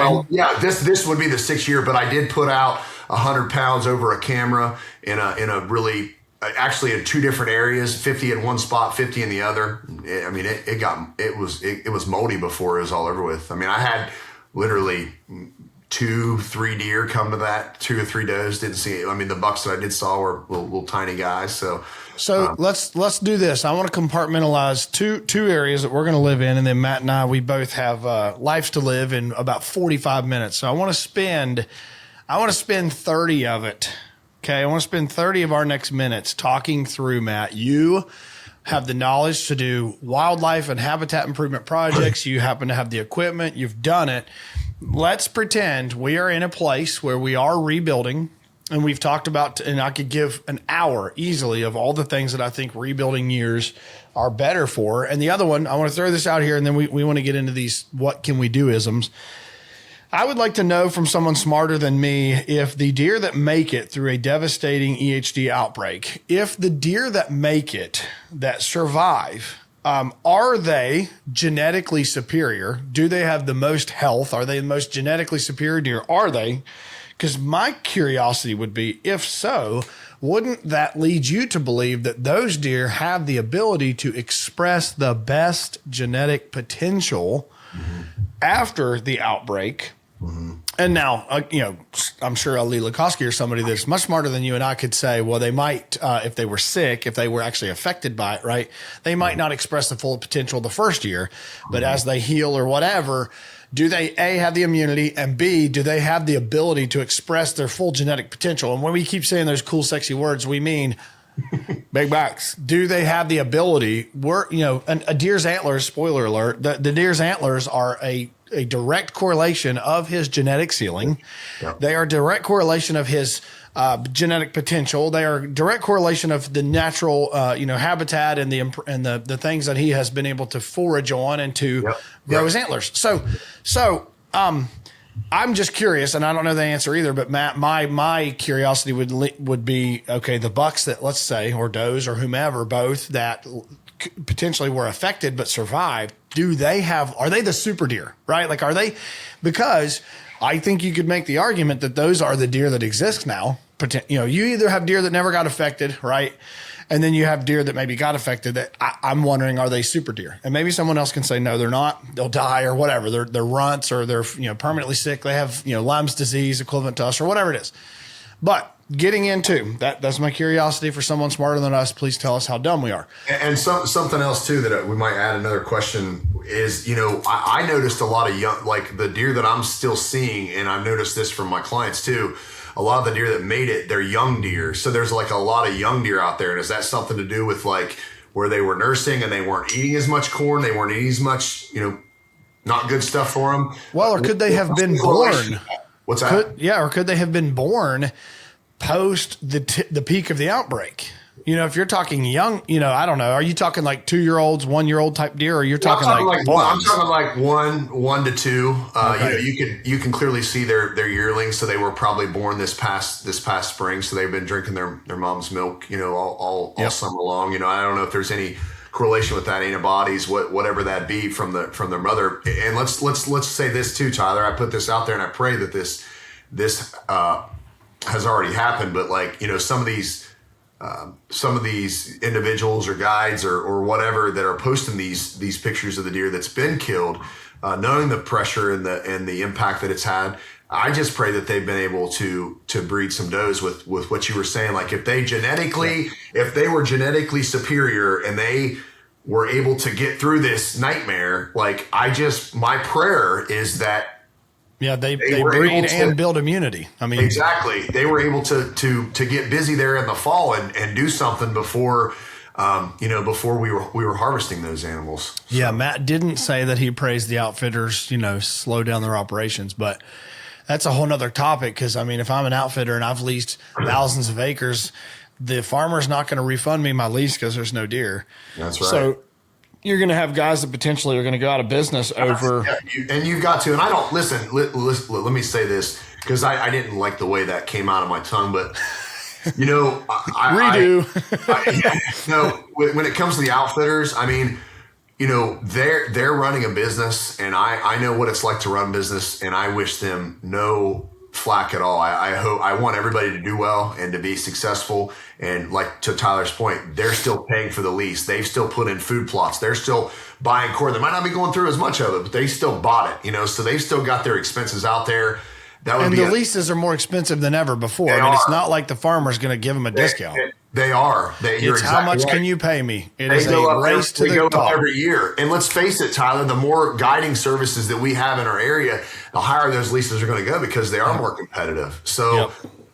This would be the 6th year, but I did put out 100 pounds over a camera in a really, actually in 2 different areas, 50 in one spot, 50 in the other. I mean, it was moldy before it was all over with. I mean, I had literally 2-3 deer come to that, 2 or 3 does. Didn't see it. I mean, the bucks that I did saw were little tiny guys. So let's do this. I want to compartmentalize two areas that we're going to live in, and then Matt and I, we both have lives to live in about 45 minutes. So I want to spend 30 of it. Okay, I want to spend 30 of our next minutes talking through, Matt. You have the knowledge to do wildlife and habitat improvement projects. You happen to have the equipment. You've done it. Let's pretend we are in a place where we are rebuilding, and we've talked about, and I could give an hour easily of all the things that I think rebuilding years are better for. And the other one, I want to throw this out here, and then we want to get into these what can we do isms. I would like to know from someone smarter than me if the deer that make it through a devastating EHD outbreak, if the deer that make it, that survive, are they genetically superior? Do they have the most health? Are they the most genetically superior deer? Are they? Because my curiosity would be, if so, wouldn't that lead you to believe that those deer have the ability to express the best genetic potential after the outbreak? And now, I'm sure Ali Lukoski or somebody that's much smarter than you and I could say, well, they might, if they were sick, if they were actually affected by it, right? They might not express the full potential the first year, but as they heal or whatever, do they A, have the immunity, and B, do they have the ability to express their full genetic potential? And when we keep saying those cool, sexy words, we mean big backs. Do they have the ability? A deer's antlers, spoiler alert, the deer's antlers are a direct correlation of his genetic ceiling. Yep. They are a direct correlation of his genetic potential. They are a direct correlation of the natural, habitat and the things that he has been able to forage on and to grow his antlers. So I'm just curious, and I don't know the answer either, but Matt, my curiosity would be, okay, the bucks that, let's say, or does or whomever, both that potentially were affected but survived, are they the super deer, right? Like, are they, because I think you could make the argument that those are the deer that exist now. You either have deer that never got affected, right? And then you have deer that maybe got affected that I'm wondering, are they super deer? And maybe someone else can say, no, they're not. They'll die or whatever. They're runts or they're, permanently sick. They have, Lyme's disease equivalent to us or whatever it is. But getting into that's my curiosity for someone smarter than us. Please tell us how dumb we are. And something else too, that we might add another question is, I noticed a lot of young, like the deer that I'm still seeing, and I've noticed this from my clients too, a lot of the deer that made it, they're young deer. So there's like a lot of young deer out there. And is that something to do with like where they were nursing and they weren't eating as much corn? They weren't eating as much, not good stuff for them? Well, or could they have been born? What's that? Or could they have been born post the peak of the outbreak? If you're talking young, I don't know. Are you talking like 2-year-olds, 1-year-old type deer, or you're talking like I'm talking like one to two. Okay. You can clearly see their yearlings, so they were probably born this past spring, so they've been drinking their mom's milk, all summer long. I don't know if there's any correlation with that, antibodies, whatever that be from their mother. And let's say this too, Tyler. I put this out there, and I pray that this has already happened, but some of these individuals or guides or whatever that are posting these pictures of the deer that's been killed, knowing the pressure and the impact that it's had, I just pray that they've been able to breed some does with what you were saying. Like if they were genetically superior and they were able to get through this nightmare, like my prayer is that they breed and build immunity. I mean, exactly. They were able to get busy there in the fall and do something before we were harvesting those animals. So. Yeah, Matt didn't say that he praised the outfitters, slow down their operations, but that's a whole nother topic. Because I mean, if I'm an outfitter and I've leased thousands of acres, the farmer's not going to refund me my lease because there's no deer. That's right. So you're going to have guys that potentially are going to go out of business over. Yeah, and you've got to, and I don't listen. Let me say this, because I didn't like the way that came out of my tongue, but redo. When it comes to the outfitters, I mean, they're running a business, and I know what it's like to run business, and I wish them no flack at all. I want everybody to do well and to be successful. And like to Tyler's point, they're still paying for the lease. They've still put in food plots. They're still buying corn. They might not be going through as much of it, but they still bought it, so they've still got their expenses out there. That would and be the leases are more expensive than ever before. I mean, it's not like the farmer's going to give them a discount. They are. It's how much can you pay me? It is a race to the top. They go up every year. And let's face it, Tyler, the more guiding services that we have in our area, the higher those leases are going to go because they are more competitive. So,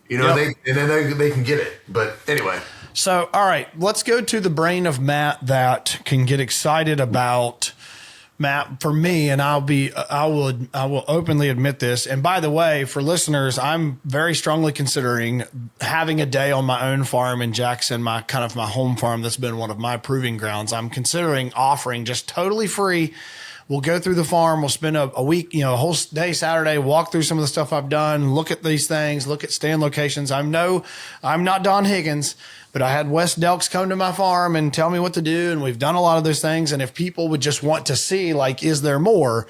they can get it. But anyway. So, all right, let's go to the brain of Matt that can get excited about Matt, for me, and I will openly admit this. And by the way, for listeners, I'm very strongly considering having a day on my own farm in Jackson, my home farm. That's been one of my proving grounds. I'm considering offering just totally free. We'll go through the farm. We'll spend a week, a whole day, Saturday, walk through some of the stuff I've done, look at these things, look at stand locations. I'm not Don Higgins, but I had Wes Delks come to my farm and tell me what to do. And we've done a lot of those things. And if people would just want to see, like, is there more?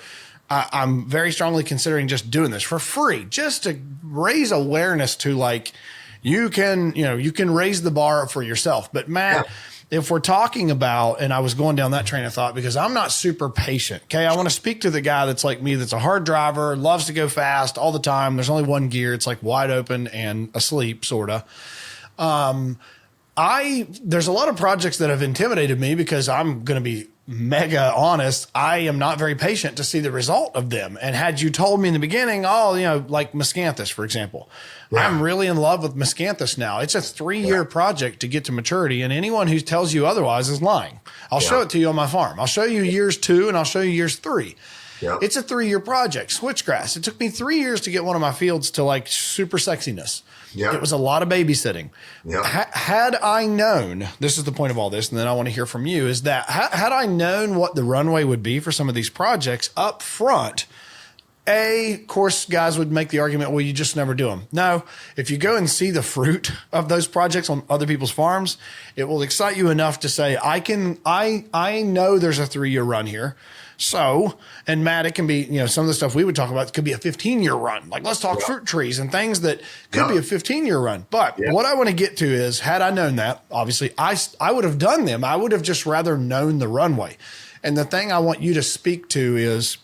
I'm very strongly considering just doing this for free, just to raise awareness to, like, you can raise the bar for yourself. But Matt, if we're talking about, and I was going down that train of thought because I'm not super patient. Okay. I want to speak to the guy that's like me, that's a hard driver, loves to go fast all the time. There's only one gear. It's like wide open and asleep, sort of. There's a lot of projects that have intimidated me because I'm going to be mega honest. I am not very patient to see the result of them. And had you told me in the beginning, like miscanthus, for example, I'm really in love with miscanthus now. It's a 3-year project to get to maturity. And anyone who tells you otherwise is lying. I'll show it to you on my farm. I'll show you years 2 and I'll show you years 3. Yep. It's a 3-year project. Switchgrass. It took me 3 years to get one of my fields to like super sexiness. Yep. It was a lot of babysitting. Yep. Had I known, this is the point of all this, and then I want to hear from you, is that had I known what the runway would be for some of these projects up front, of course, guys would make the argument, well, you just never do them. No, if you go and see the fruit of those projects on other people's farms, it will excite you enough to say, I know there's a 3-year run here. So, and Matt, it can be, some of the stuff we would talk about could be a 15-year run. Like, let's talk fruit trees and things that could be a 15-year run. But what I want to get to is, had I known that, obviously, I would have done them. I would have just rather known the runway. And the thing I want you to speak to is,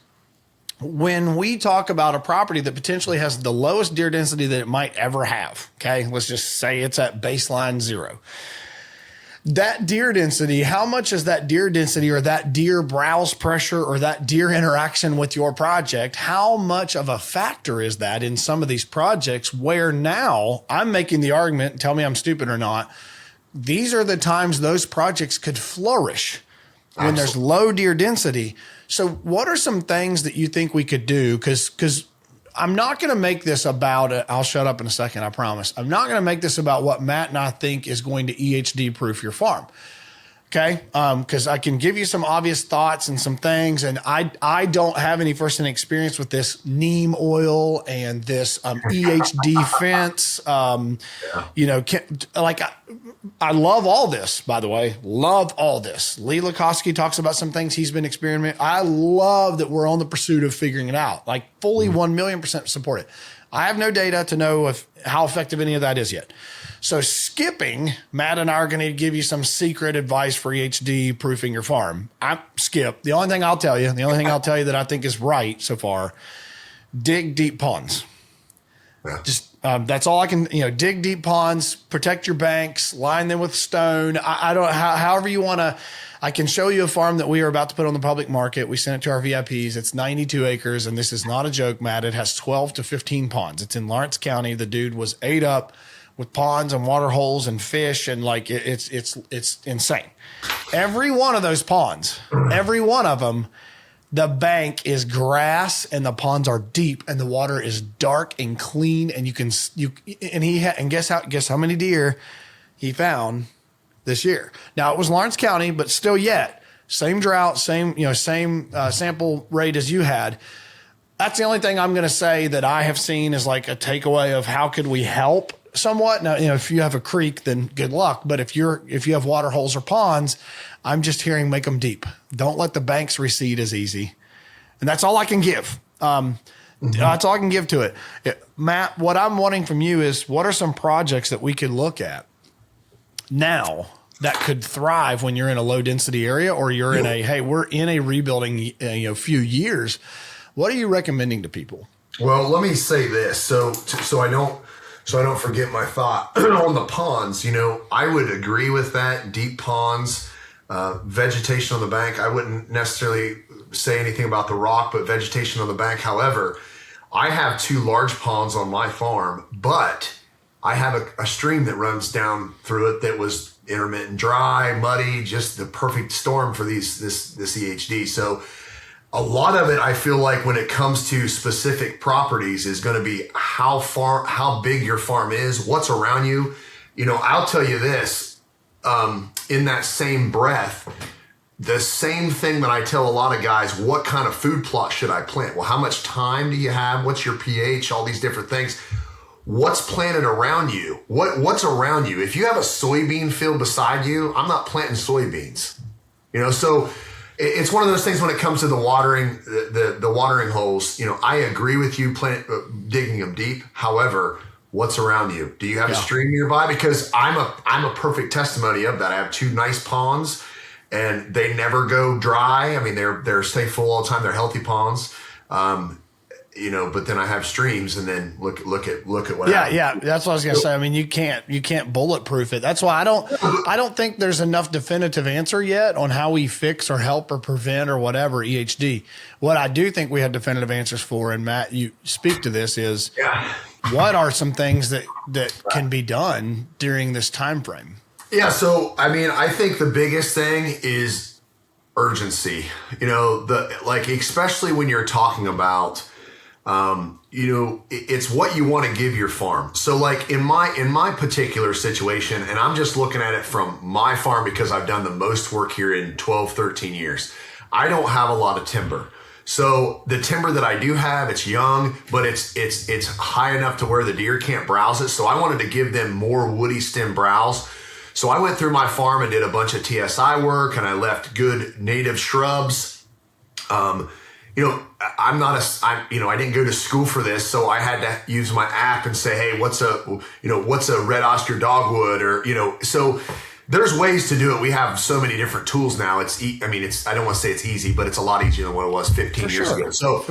when we talk about a property that potentially has the lowest deer density that it might ever have, okay, let's just say it's at baseline 0. That deer density, how much is that deer density or that deer browse pressure or that deer interaction with your project? How much of a factor is that in some of these projects where now I'm making the argument, tell me I'm stupid or not, these are the times those projects could flourish when there's low deer density. So what are some things that you think we could do? Because I'm not going to make this about it. I'll shut up in a second. I promise. I'm not going to make this about what Matt and I think is going to EHD proof your farm. Okay. Cause I can give you some obvious thoughts and some things. And I don't have any firsthand experience with this neem oil and this, EHD fence. I love all this, by the way, love all this. Lee Lukoski talks about some things he's been experimenting. I love that we're on the pursuit of figuring it out, like fully 1,000,000% support it. I have no data to know how effective any of that is yet. So skipping, Matt and I are going to give you some secret advice for EHD proofing your farm. Skip. The only thing I'll tell you that I think is right so far, dig deep ponds. Yeah. Just that's all I can, dig deep ponds, protect your banks, line them with stone. I don't, however you want to, I can show you a farm that we are about to put on the public market. We sent it to our VIPs. It's 92 acres. And this is not a joke, Matt. It has 12 to 15 ponds. It's in Lawrence County. The dude was ate up with ponds and water holes and fish. And like, it's insane. Every one of those ponds, every one of them, the bank is grass and the ponds are deep and the water is dark and clean. And guess how many deer he found this year. Now it was Lawrence County, but still yet same drought, same sample rate as you had. That's the only thing I'm going to say that I have seen is like a takeaway of how could we help somewhat. Now, if you have a creek, then good luck. But if you have water holes or ponds, I'm just hearing make them deep. Don't let the banks recede as easy. And that's all I can give. That's all I can give to it. Matt, what I'm wanting from you is what are some projects that we could look at now that could thrive when you're in a low density area or you're in we're in a rebuilding, few years. What are you recommending to people? Well, let me say this, so I don't forget my thought on the ponds. I would agree with that. Deep ponds, vegetation on the bank. I wouldn't necessarily say anything about the rock, but vegetation on the bank. However, I have 2 large ponds on my farm, but I have a stream that runs down through it that was intermittent dry, muddy, just the perfect storm for this EHD. So a lot of it, I feel like when it comes to specific properties is going to be how big your farm is, what's around you. I'll tell you this, in that same breath, the same thing that I tell a lot of guys, what kind of food plot should I plant? Well, how much time do you have? What's your pH? All these different things. What's planted around you? What's around you? If you have a soybean field beside you, I'm not planting soybeans. So it's one of those things when it comes to the watering, the watering holes. I agree with you, digging them deep. However, what's around you? Do you have a stream nearby? Because I'm a perfect testimony of that. I have 2 nice ponds, and they never go dry. I mean, they're stay full all the time. They're healthy ponds. But then I have streams, and then look at what happens. Yeah. That's what I was gonna say. I mean, you can't bulletproof it. That's why I don't think there's enough definitive answer yet on how we fix or help or prevent or whatever EHD. What I do think we have definitive answers for, and Matt, you speak to this, is what are some things that can be done during this time frame? Yeah. So I mean, I think the biggest thing is urgency. Especially when you're talking about. It's what you want to give your farm. So like in my particular situation, and I'm just looking at it from my farm because I've done the most work here in 12, 13 years. I don't have a lot of timber. So the timber that I do have, it's young, but it's high enough to where the deer can't browse it. So I wanted to give them more woody stem browse. So I went through my farm and did a bunch of TSI work, and I left good native shrubs. I didn't go to school for this, so I had to use my app and say, hey, what's a red Oscar dogwood, or, so there's ways to do it. We have so many different tools now. I don't want to say it's easy, but it's a lot easier than what it was 15 years ago. So,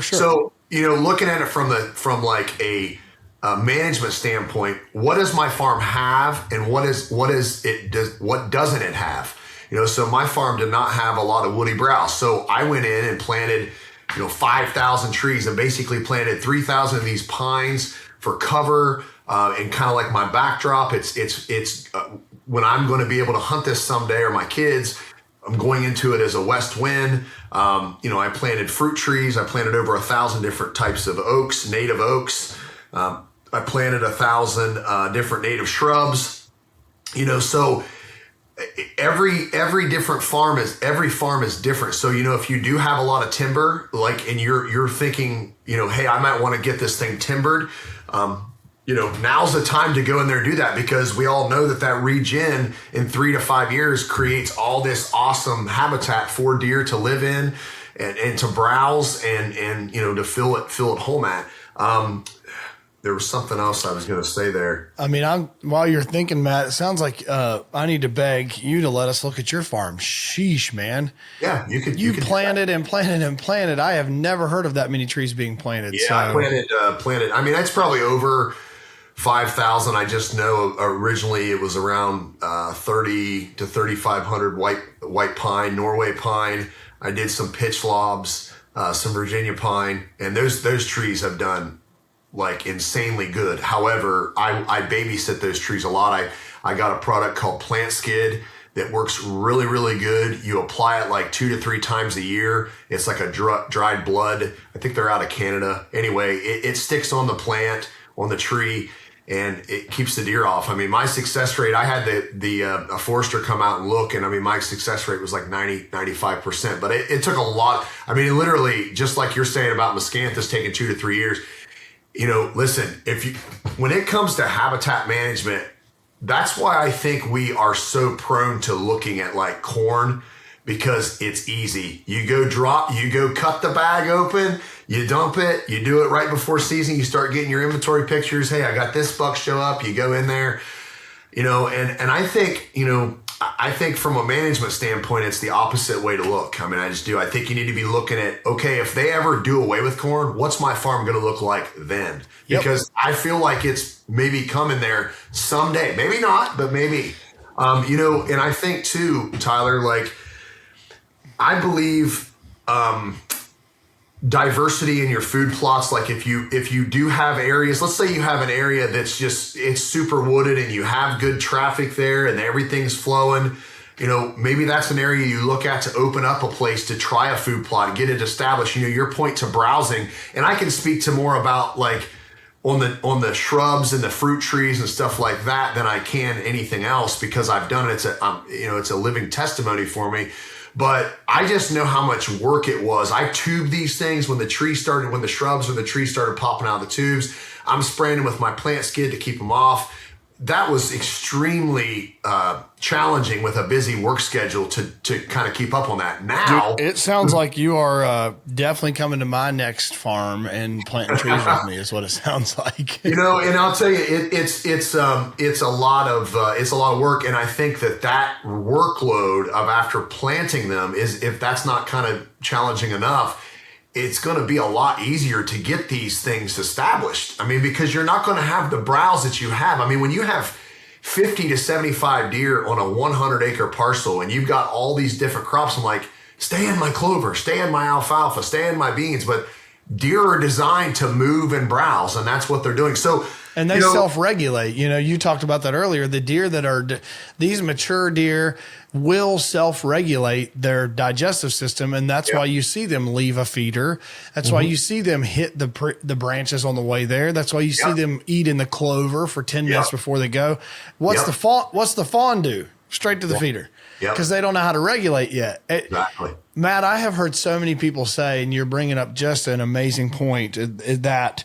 looking at it from like a management standpoint, what does my farm have, and what doesn't it have? So my farm did not have a lot of woody browse. So I went in and planted 5,000 trees, and basically planted 3,000 of these pines for cover, and kind of like my backdrop. It's when I'm going to be able to hunt this someday, or my kids, I'm going into it as a west wind. I planted fruit trees. I planted over 1,000 different types of oaks, native oaks. I planted 1,000 different native shrubs. So every different farm is different. So, if you do have a lot of timber, and you're thinking, hey, I might want to get this thing timbered. Now's the time to go in there and do that, because we all know that regen in 3 to 5 years creates all this awesome habitat for deer to live in and to browse and to fill it home at. There was something else I was going to say there. I mean, while you're thinking, Matt, it sounds like I need to beg you to let us look at your farm. Sheesh, man. Yeah, you could. You planted and planted and planted. I have never heard of that many trees being planted. Yeah, so. I planted. I mean, that's probably over 5,000. I just know originally it was around 30 to 3,500 white pine, Norway pine. I did some pitch lobs, some Virginia pine, and those trees have done like insanely good. However, I babysit those trees a lot. I got a product called Plant Skid that works really, really good. You apply it like 2 to 3 times a year. It's like a dried blood. I think they're out of Canada. Anyway, it sticks on the plant, on the tree, and it keeps the deer off. I mean, my success rate, I had a forester come out and look, and I mean, my success rate was like 95%, but it took a lot. I mean, literally, just like you're saying about miscanthus taking 2 to 3 years, listen, when it comes to habitat management, that's why I think we are so prone to looking at like corn, because it's easy. You go cut the bag open, you dump it, you do it right before season, you start getting your inventory pictures. Hey, I got this buck show up, you go in there, and I think, I think from a management standpoint, it's the opposite way to look. I mean, I just do. I think you need to be looking at, okay, if they ever do away with corn, what's my farm going to look like then? Because I feel like it's maybe coming there someday. Maybe not, but maybe. And I think too, Tyler, like, I believe diversity in your food plots. Like if you do have areas, let's say you have an area that's just, it's super wooded and you have good traffic there and everything's flowing, maybe that's an area you look at to open up a place to try a food plot and get it established. Your point to browsing, and I can speak to more about like on the shrubs and the fruit trees and stuff like that than I can anything else, because I've done it. It's a living testimony for me. But I just know how much work it was. I tubed these things when the shrubs or the trees started popping out of the tubes. I'm spraying them with my plant skid to keep them off. That was extremely challenging with a busy work schedule to kind of keep up on that. Now, dude, it sounds like you are definitely coming to my next farm and planting trees with me. Is what it sounds like. And I'll tell you, it's a lot of work, and I think that workload of after planting them is, if that's not kind of challenging enough, it's going to be a lot easier to get these things established. I mean, because you're not going to have the browse that you have. I mean, when you have 50 to 75 deer on a 100-acre parcel and you've got all these different crops, I'm like, stay in my clover, stay in my alfalfa, stay in my beans. But deer are designed to move and browse, and that's what they're doing. So, and they self-regulate. You talked about that earlier. The deer that are these mature deer will self-regulate their digestive system, and that's why you see them leave a feeder. That's why you see them hit the branches on the way there. That's why you see them eat in the clover for 10 minutes before they go. What's the fawn do? Straight to the feeder, because they don't know how to regulate yet. Exactly. Matt, I have heard so many people say, and you're bringing up just an amazing point, that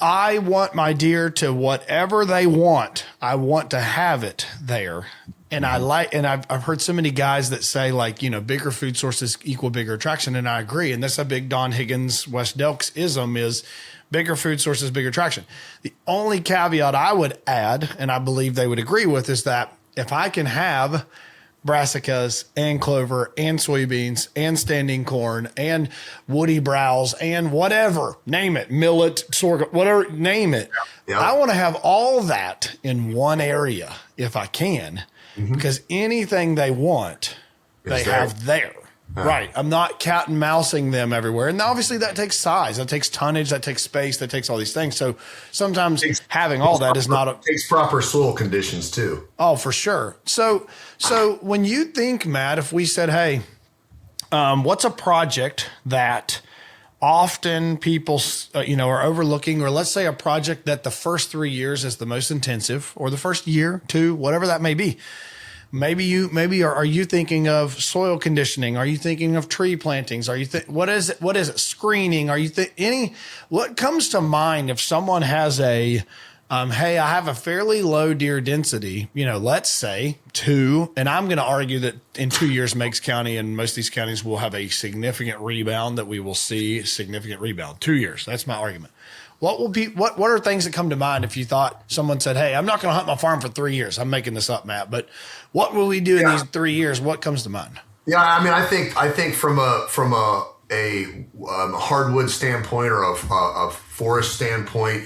I want my deer to whatever they want. I want to have it there. And I've heard so many guys that say, like, bigger food sources equal bigger attraction. And I agree. And that's a big Don Higgins, West Delks ism, is bigger food sources, bigger attraction. The only caveat I would add, and I believe they would agree with, is that if I can have brassicas and clover and soybeans and standing corn and woody browse and whatever, name it, millet, sorghum, whatever, name it. I want to have all that in one area if I can, because anything they want, they have there. Right. I'm not cat and mousing them everywhere. And obviously that takes size, that takes tonnage, that takes space, that takes all these things. So sometimes having all that is not takes proper soil conditions too. Oh, for sure. So when you think, Matt, if we said, hey, what's a project that often people, are overlooking, or let's say a project that the first 3 years is the most intensive, or the first year, 2, whatever that may be. Are you thinking of soil conditioning? Are you thinking of tree plantings? What is it? Screening? What comes to mind if someone has hey, I have a fairly low deer density, let's say 2, and I'm going to argue that in 2 years, Meigs County and most of these counties will have a significant rebound, that we will see significant rebound. 2 years. That's my argument. What are things that come to mind if you thought someone said, hey, I'm not going to hunt my farm for 3 years. I'm making this up, Matt, but what will we do in these 3 years? What comes to mind? Yeah. I mean, I think from a hardwood standpoint or a forest standpoint,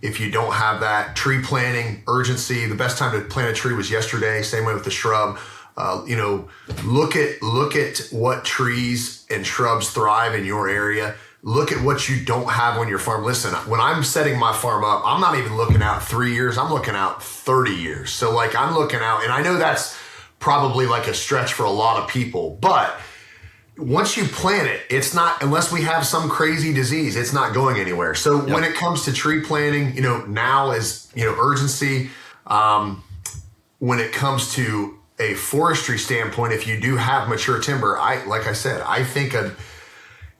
if you don't have that tree planting urgency, the best time to plant a tree was yesterday. Same way with the shrub. Look at what trees and shrubs thrive in your area. Look at what you don't have on your farm. Listen, when I'm setting my farm up, I'm not even looking out 3 years. I'm looking out 30 years. So like I'm looking out, and I know that's probably like a stretch for a lot of people, but once you plant it, it's not, unless we have some crazy disease, it's not going anywhere. So when it comes to tree planting, now is, urgency. When it comes to a forestry standpoint, if you do have mature timber, I think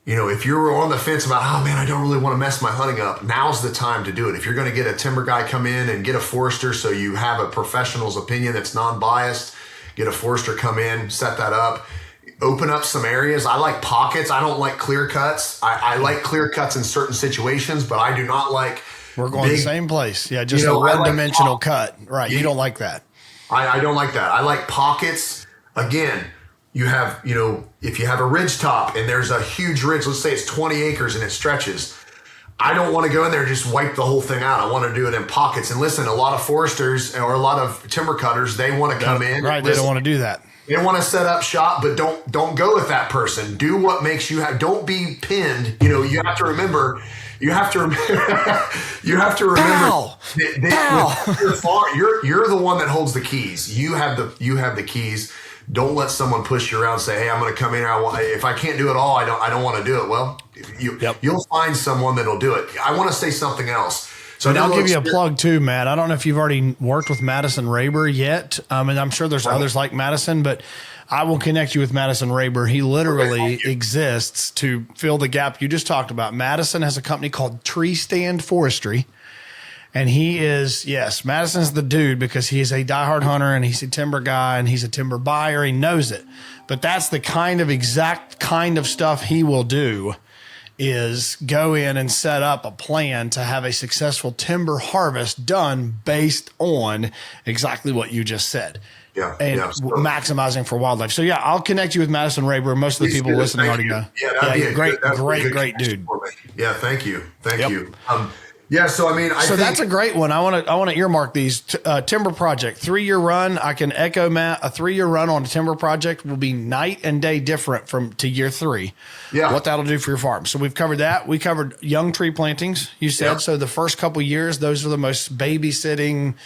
if you're on the fence about, oh man, I don't really want to mess my hunting up, now's the time to do it. If you're going to get a timber guy come in and get a forester, so you have a professional's opinion that's non-biased, get a forester come in, set that up, open up some areas. I like pockets. I don't like clear cuts. I like clear cuts in certain situations, but I do not like We're going the same place. Yeah, just a one-dimensional cut. Right. You don't like that. I don't like that. I like pockets. Again, you have, if you have a ridge top and there's a huge ridge, let's say it's 20 acres and it stretches, I don't want to go in there and just wipe the whole thing out. I want to do it in pockets. And listen, a lot of foresters or a lot of timber cutters, they want to come in. Right. They don't want to do that. They want to set up shop, but don't go with that person. Do what makes you don't be pinned. You have to remember. You have to remember. You're the one that holds the keys. You have the keys. Don't let someone push you around and say, "Hey, I'm going to come in here. If I can't do it all, I don't want to do it." Well, you'll find someone that'll do it. I want to say something else. So I'll give you a plug too, Matt. I don't know if you've already worked with Madison Raber yet. And I'm sure there's others like Madison, but I will connect you with Madison Raber. He literally exists to fill the gap you just talked about. Madison has a company called Tree Stand Forestry. And he is, Madison's the dude because he is a diehard hunter and he's a timber guy and he's a timber buyer. He knows it. But that's the exact kind of stuff he will do, is go in and set up a plan to have a successful timber harvest done based on exactly what you just said. Maximizing for wildlife. So I'll connect you with Madison Raber. Most of the people listening already know. That'd be a great dude. Yeah, thank you. Thank you. So I mean, that's a great one. I want to earmark these. Timber project, 3-year run. I can echo Matt. A 3-year run on a timber project will be night and day different to year 3. Yeah. What that'll do for your farm. So we've covered that. We covered young tree plantings. You said so. The first couple years, those are the most babysitting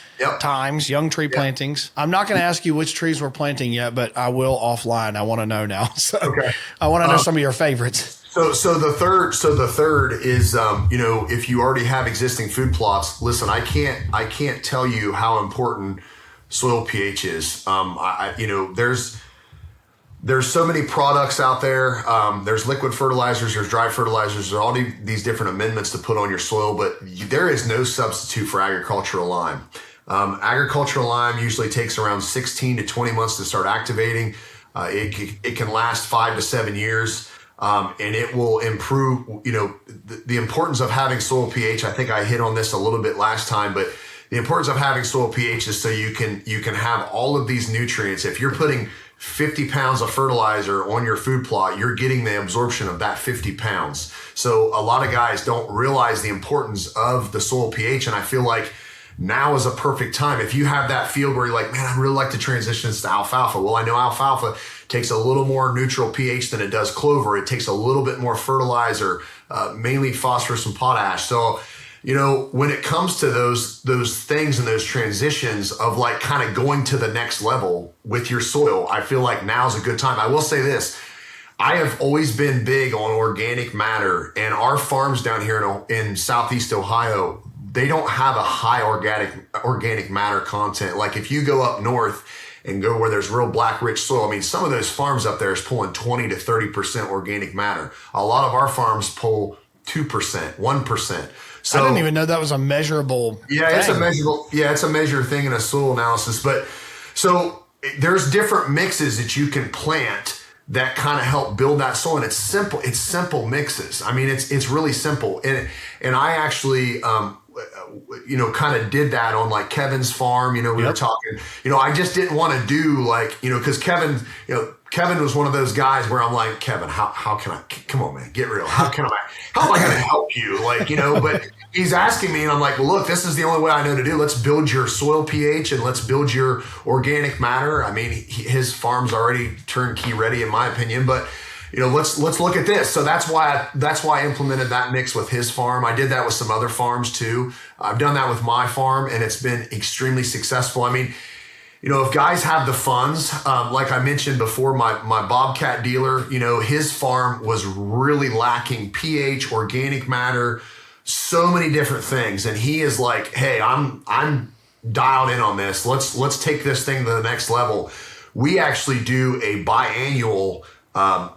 times. Young tree plantings. I'm not going to ask you which trees we're planting yet, but I will offline. I want to know now. So I want to know some of your favorites. So the third is, if you already have existing food plots, listen, I can't tell you how important soil pH is. There's so many products out there. There's liquid fertilizers, there's dry fertilizers, there's all these different amendments to put on your soil, but there is no substitute for agricultural lime. Agricultural lime usually takes around 16 to 20 months to start activating. It can last 5 to 7 years. And it will improve, the importance of having soil pH. I think I hit on this a little bit last time, but the importance of having soil pH is so you can have all of these nutrients. If you're putting 50 pounds of fertilizer on your food plot, you're getting the absorption of that 50 pounds. So a lot of guys don't realize the importance of the soil pH. And I feel like now is a perfect time. If you have that field where you're like, man, I'd really like to transition this to alfalfa. Well, I know alfalfa takes a little more neutral pH than it does clover. It takes a little bit more fertilizer, mainly phosphorus and potash. So, when it comes to those things and those transitions of like kind of going to the next level with your soil, I feel like now's a good time. I will say this. I have always been big on organic matter, and our farms down here in Southeast Ohio, they don't have a high organic matter content. Like if you go up north and go where there's real black rich soil, I mean, some of those farms up there is pulling 20 to 30% organic matter. A lot of our farms pull 2%, 1%. So I didn't even know that was a measurable thing. It's a measured thing in a soil analysis. But so there's different mixes that you can plant that kind of help build that soil. And it's simple mixes. I mean, it's really simple. And I actually, kind of did that on like Kevin's farm, we were talking, I just didn't want to do like, cause Kevin was one of those guys where I'm like, Kevin, how can I, come on, man, get real. How am I going to help you? Like, but he's asking me and I'm like, well, look, this is the only way I know to do. Let's build your soil pH and let's build your organic matter. I mean, his farm's already turnkey ready in my opinion, but let's look at this. So that's why I implemented that mix with his farm. I did that with some other farms too. I've done that with my farm and it's been extremely successful. I mean, if guys have the funds, like I mentioned before, my Bobcat dealer, his farm was really lacking pH, organic matter, so many different things. And he is like, hey, I'm dialed in on this. Let's take this thing to the next level. We actually do a biannual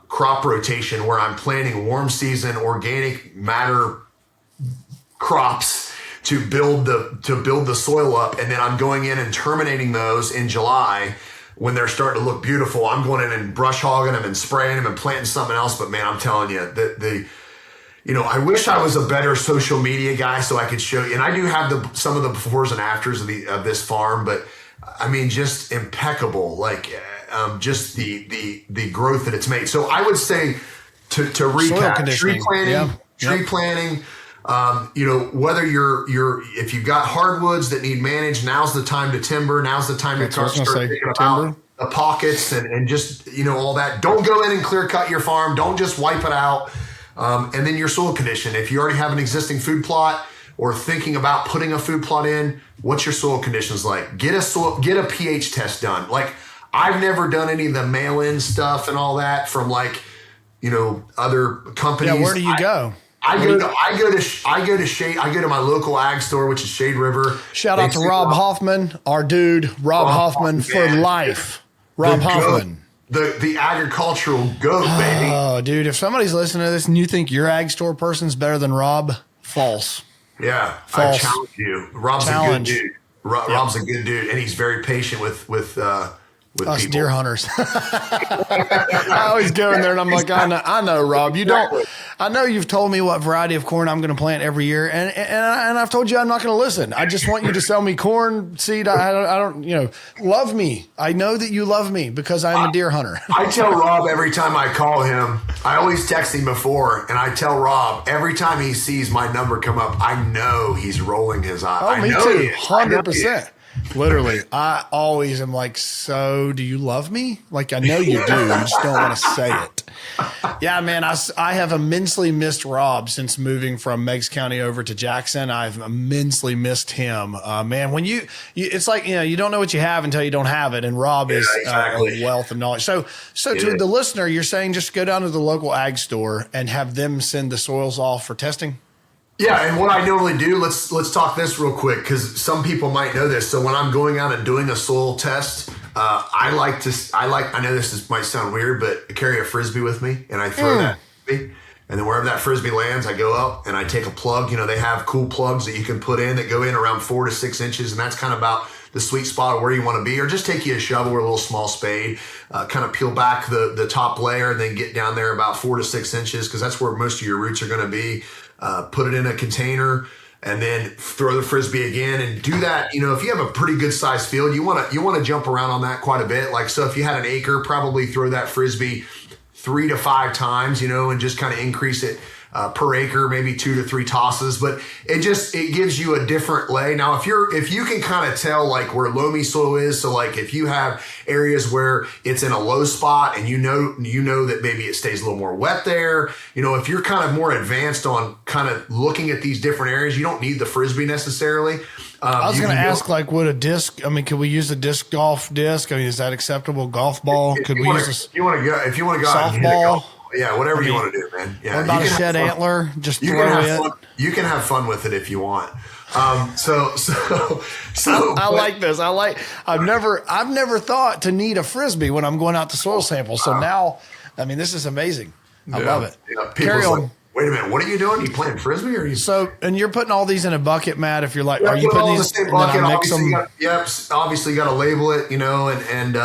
crop rotation where I'm planting warm season organic matter crops to build the soil up, and then I'm going in and terminating those in July when they're starting to look beautiful. I'm going in and brush hogging them and spraying them and planting something else. But man, I'm telling you that I wish I was a better social media guy so I could show you. And I do have some of the befores and afters of this farm, but I mean, just impeccable. Like just the growth that it's made. So I would say to recap, tree planting. Whether if you've got hardwoods that need managed, now's the time to timber. Now's the time to start thinking about the pockets and just, all that. Don't go in and clear cut your farm. Don't just wipe it out. And then your soil condition. If you already have an existing food plot or thinking about putting a food plot in, what's your soil conditions like? Get a pH test done. Like, I've never done any of the mail-in stuff and all that from other companies. Yeah, where do you go? I go to my local ag store, which is Shade River. Shout out to Rob Hoffman, our dude, Rob Hoffman for life. Rob Hoffman. The agricultural goat, baby. Oh, dude, if somebody's listening to this and you think your ag store person's better than Rob, false. Yeah, false. I challenge you. Rob's a good dude. Rob's a good dude, and he's very patient with us people. Deer hunters. I always go in there and I'm like, I know, Rob. You don't. I know you've told me what variety of corn I'm going to plant every year, and I've told you I'm not going to listen. I just want you to sell me corn seed. I don't, love me. I know that you love me because I'm a deer hunter. I tell Rob every time I call him, I always text him before, and I tell Rob every time he sees my number come up, I know he's rolling his eye. Oh, me too, 100%. Literally, I always am like, so do you love me? Like, I know you do. You just don't want to say it. Yeah, man, I have immensely missed Rob since moving from Meigs County over to Jackson. I've immensely missed him. Man, when it's like, you don't know what you have until you don't have it. And Rob is a wealth of knowledge. So to the listener, you're saying just go down to the local ag store and have them send the soils off for testing? Yeah, and what I normally do, let's talk this real quick because some people might know this. So when I'm going out and doing a soil test, I know might sound weird, but I carry a Frisbee with me and I throw that Frisbee, and then wherever that Frisbee lands, I go up and I take a plug. They have cool plugs that you can put in that go in around 4 to 6 inches, and that's kind of about the sweet spot of where you want to be. Or just take you a shovel or a little small spade, kind of peel back the top layer and then get down there about 4 to 6 inches because that's where most of your roots are going to be. Put it in a container and then throw the Frisbee again and do that. If you have a pretty good sized field, you want to jump around on that quite a bit. Like, so if you had an acre, probably throw that Frisbee 3 to 5 times, and just kind of increase it per acre, maybe 2 to 3 tosses, but it gives you a different lay. Now, if you can kind of tell like where loamy soil is, so like if you have areas where it's in a low spot and you know that maybe it stays a little more wet there, if you're kind of more advanced on kind of looking at these different areas, you don't need the Frisbee necessarily. I was going to ask, like, would a disc? I mean, could we use a golf disc? I mean, is that acceptable? Golf ball? If you want to go softball? Yeah, whatever you want to do, man. Yeah, what about a shed antler? Just throw it. You can have fun with it if you want. So I like this. I've never thought to need a Frisbee when I'm going out to soil samples. So now, I mean, this is amazing. I love it. Yeah, Carry on. Like, wait a minute, what are you doing? You playing Frisbee or are you? So, and you're putting all these in a bucket, Matt. If you're like, are you putting these in a bucket? Obviously got to label it, and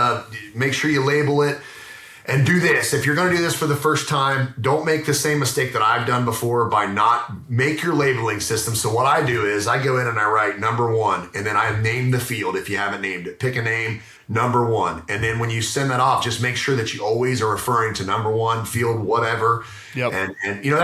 make sure you label it. And do this. If you're going to do this for the first time, don't make the same mistake that I've done before by not make your labeling system. So what I do is I go in and I write number 1, and then I name the field if you haven't named it. Pick a name, number 1. And then when you send that off, just make sure that you always are referring to number 1, field, whatever. Yep. And I know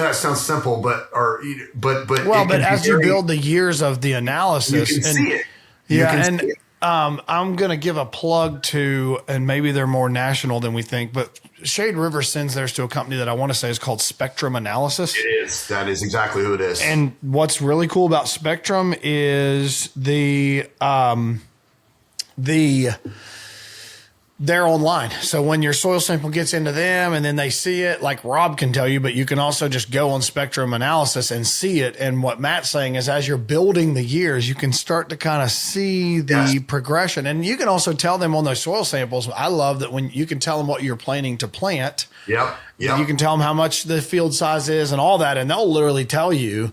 that sounds simple, but as you build the years of the analysis, you can see it. Yeah. I'm going to give a plug to, and maybe they're more national than we think, but Shade River sends theirs to a company that I want to say is called Spectrum Analysis. It is. That is exactly who it is. And what's really cool about Spectrum is they're online. So when your soil sample gets into them and then they see it, like Rob can tell you, but you can also just go on Spectrum Analysis and see it. And what Matt's saying is as you're building the years, you can start to kind of see the progression. And you can also tell them on those soil samples. I love that when you can tell them what you're planning to plant. Yep. You can tell them how much the field size is and all that. And they'll literally tell you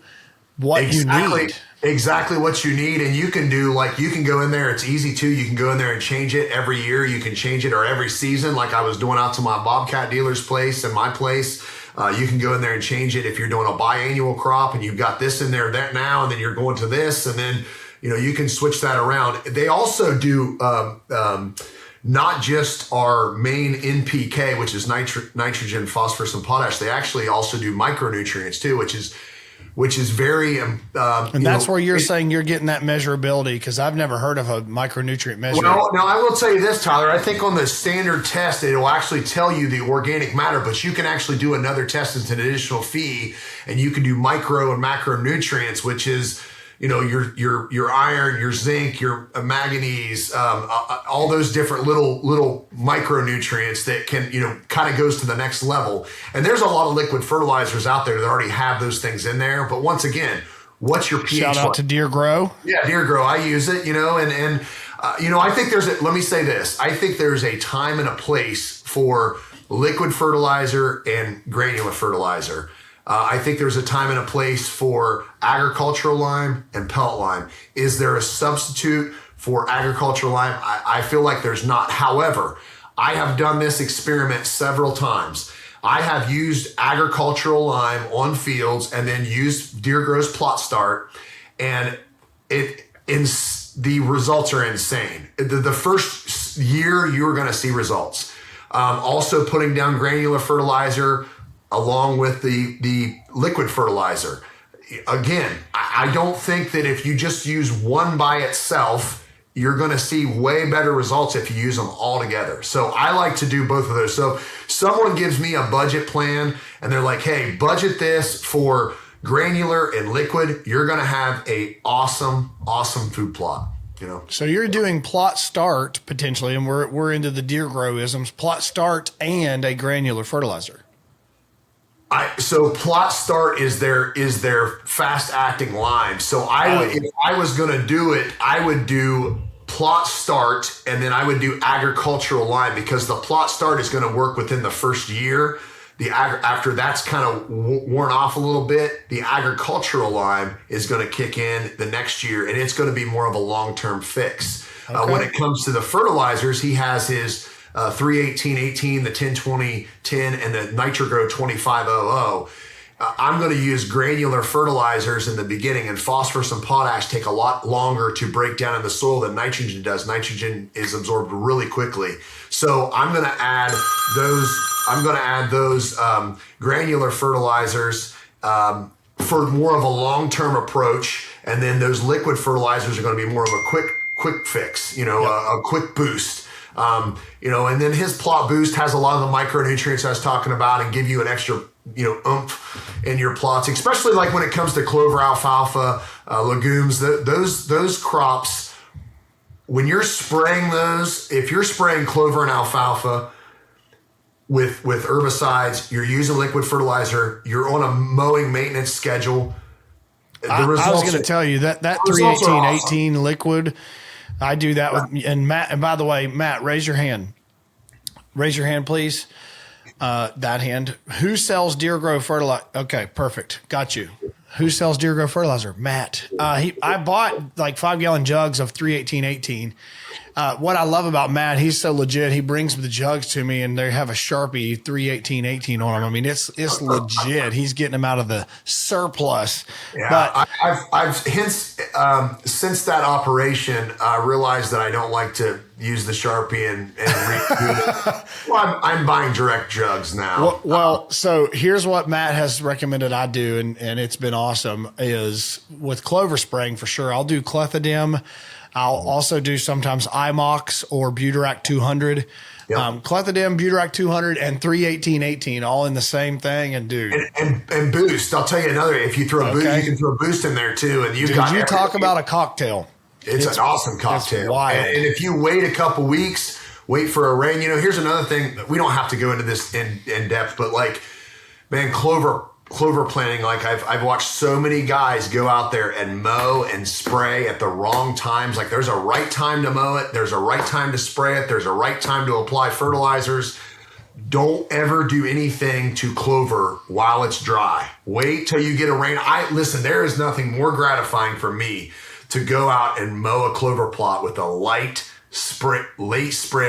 what you need. Exactly what you need. And you can go in there. It's easy too. You can go in there and change it every year. You can change it or every season. Like I was doing out to my Bobcat dealer's place and my place. You can go in there and change it if you're doing a biannual crop and you've got this in there that now, and then you're going to this. And then you can switch that around. They also do not just our main NPK, which is nitrogen, phosphorus, and potash. They actually also do micronutrients too, which is very and that's where you're saying you're getting that measurability, because I've never heard of a micronutrient measure. Well, now I will tell you this, Tyler. I think on the standard test, it will actually tell you the organic matter, but you can actually do another test as an additional fee, and you can do micro and macronutrients, which is your iron, your zinc, your manganese, all those different little micronutrients that can, kind of goes to the next level. And there's a lot of liquid fertilizers out there that already have those things in there. But once again, what's your pH? Shout out to Deer Grow. Yeah, Deer Grow. I use it, and I think let me say this. I think there's a time and a place for liquid fertilizer and granular fertilizer. I think there's a time and a place for agricultural lime and pellet lime. Is there a substitute for agricultural lime? I feel like there's not. However, I have done this experiment several times. I have used agricultural lime on fields and then used Deer Grow's Plot Start, and the results are insane. The first year, you're going to see results. Also putting down granular fertilizer along with the liquid fertilizer. Again, I don't think that if you just use one by itself, you're going to see way better results if you use them all together. So I like to do both of those. So someone gives me a budget plan and they're like, hey, budget this for granular and liquid, you're going to have a awesome food plot. So you're doing Plot Start potentially, and we're into the Deer Grow isms, Plot Start and a granular fertilizer. So Plot Start is their fast acting lime. So if I was going to do it, I would do Plot Start and then I would do agricultural lime, because the Plot Start is going to work within the first year. After that's kind of worn off a little bit, the agricultural lime is going to kick in the next year, and it's going to be more of a long-term fix. Okay. When it comes to the fertilizers, he has his 318-18, the 10-20-10, and the NitroGrow 2500. I'm going to use granular fertilizers in the beginning, and phosphorus and potash take a lot longer to break down in the soil than nitrogen does. Nitrogen is absorbed really quickly. So I'm going to add those granular fertilizers for more of a long-term approach, and then those liquid fertilizers are going to be more of a quick fix, a quick boost. And then his Plot Boost has a lot of the micronutrients I was talking about and give you an extra, oomph in your plots, especially like when it comes to clover, alfalfa, legumes, those crops. When you're spraying those, if you're spraying clover and alfalfa with herbicides, you're using liquid fertilizer, you're on a mowing maintenance schedule. I was going to tell you that 318-18 liquid, I do that with, and Matt, and by the way, Matt, raise your hand. Raise your hand, please. That hand. Who sells Deer Grow fertilizer? Okay, perfect. Got you. Who sells Deer Grow fertilizer? Matt. I bought like 5-gallon jugs of 318-18. What I love about Matt, he's so legit. He brings the jugs to me, and they have a Sharpie 318-18 on them. I mean, it's legit. He's getting them out of the surplus. Yeah, but I've since that operation, I realized that I don't like to use the Sharpie and redo it. Well, I'm buying direct jugs now. Well, so here's what Matt has recommended I do, and it's been awesome, is with clover spraying for sure. I'll do clethodim. I'll also do sometimes IMOX or Buterac 200. Yep. Clethodim, Buterac 200, and 318-18, all in the same thing. And dude, and boost. I'll tell you another. If you throw a boost, you can throw a boost in there too. And you talk about a cocktail. It's an awesome cocktail. And if you wait a couple weeks, wait for a rain. Here's another thing. We don't have to go into this in depth, but like, man, clover planting, like I've watched so many guys go out there and mow and spray at the wrong times. Like there's a right time to mow it. There's a right time to spray it. There's a right time to apply fertilizers. Don't ever do anything to clover while it's dry. Wait till you get a rain. Listen, there is nothing more gratifying for me to go out and mow a clover plot with a late spring,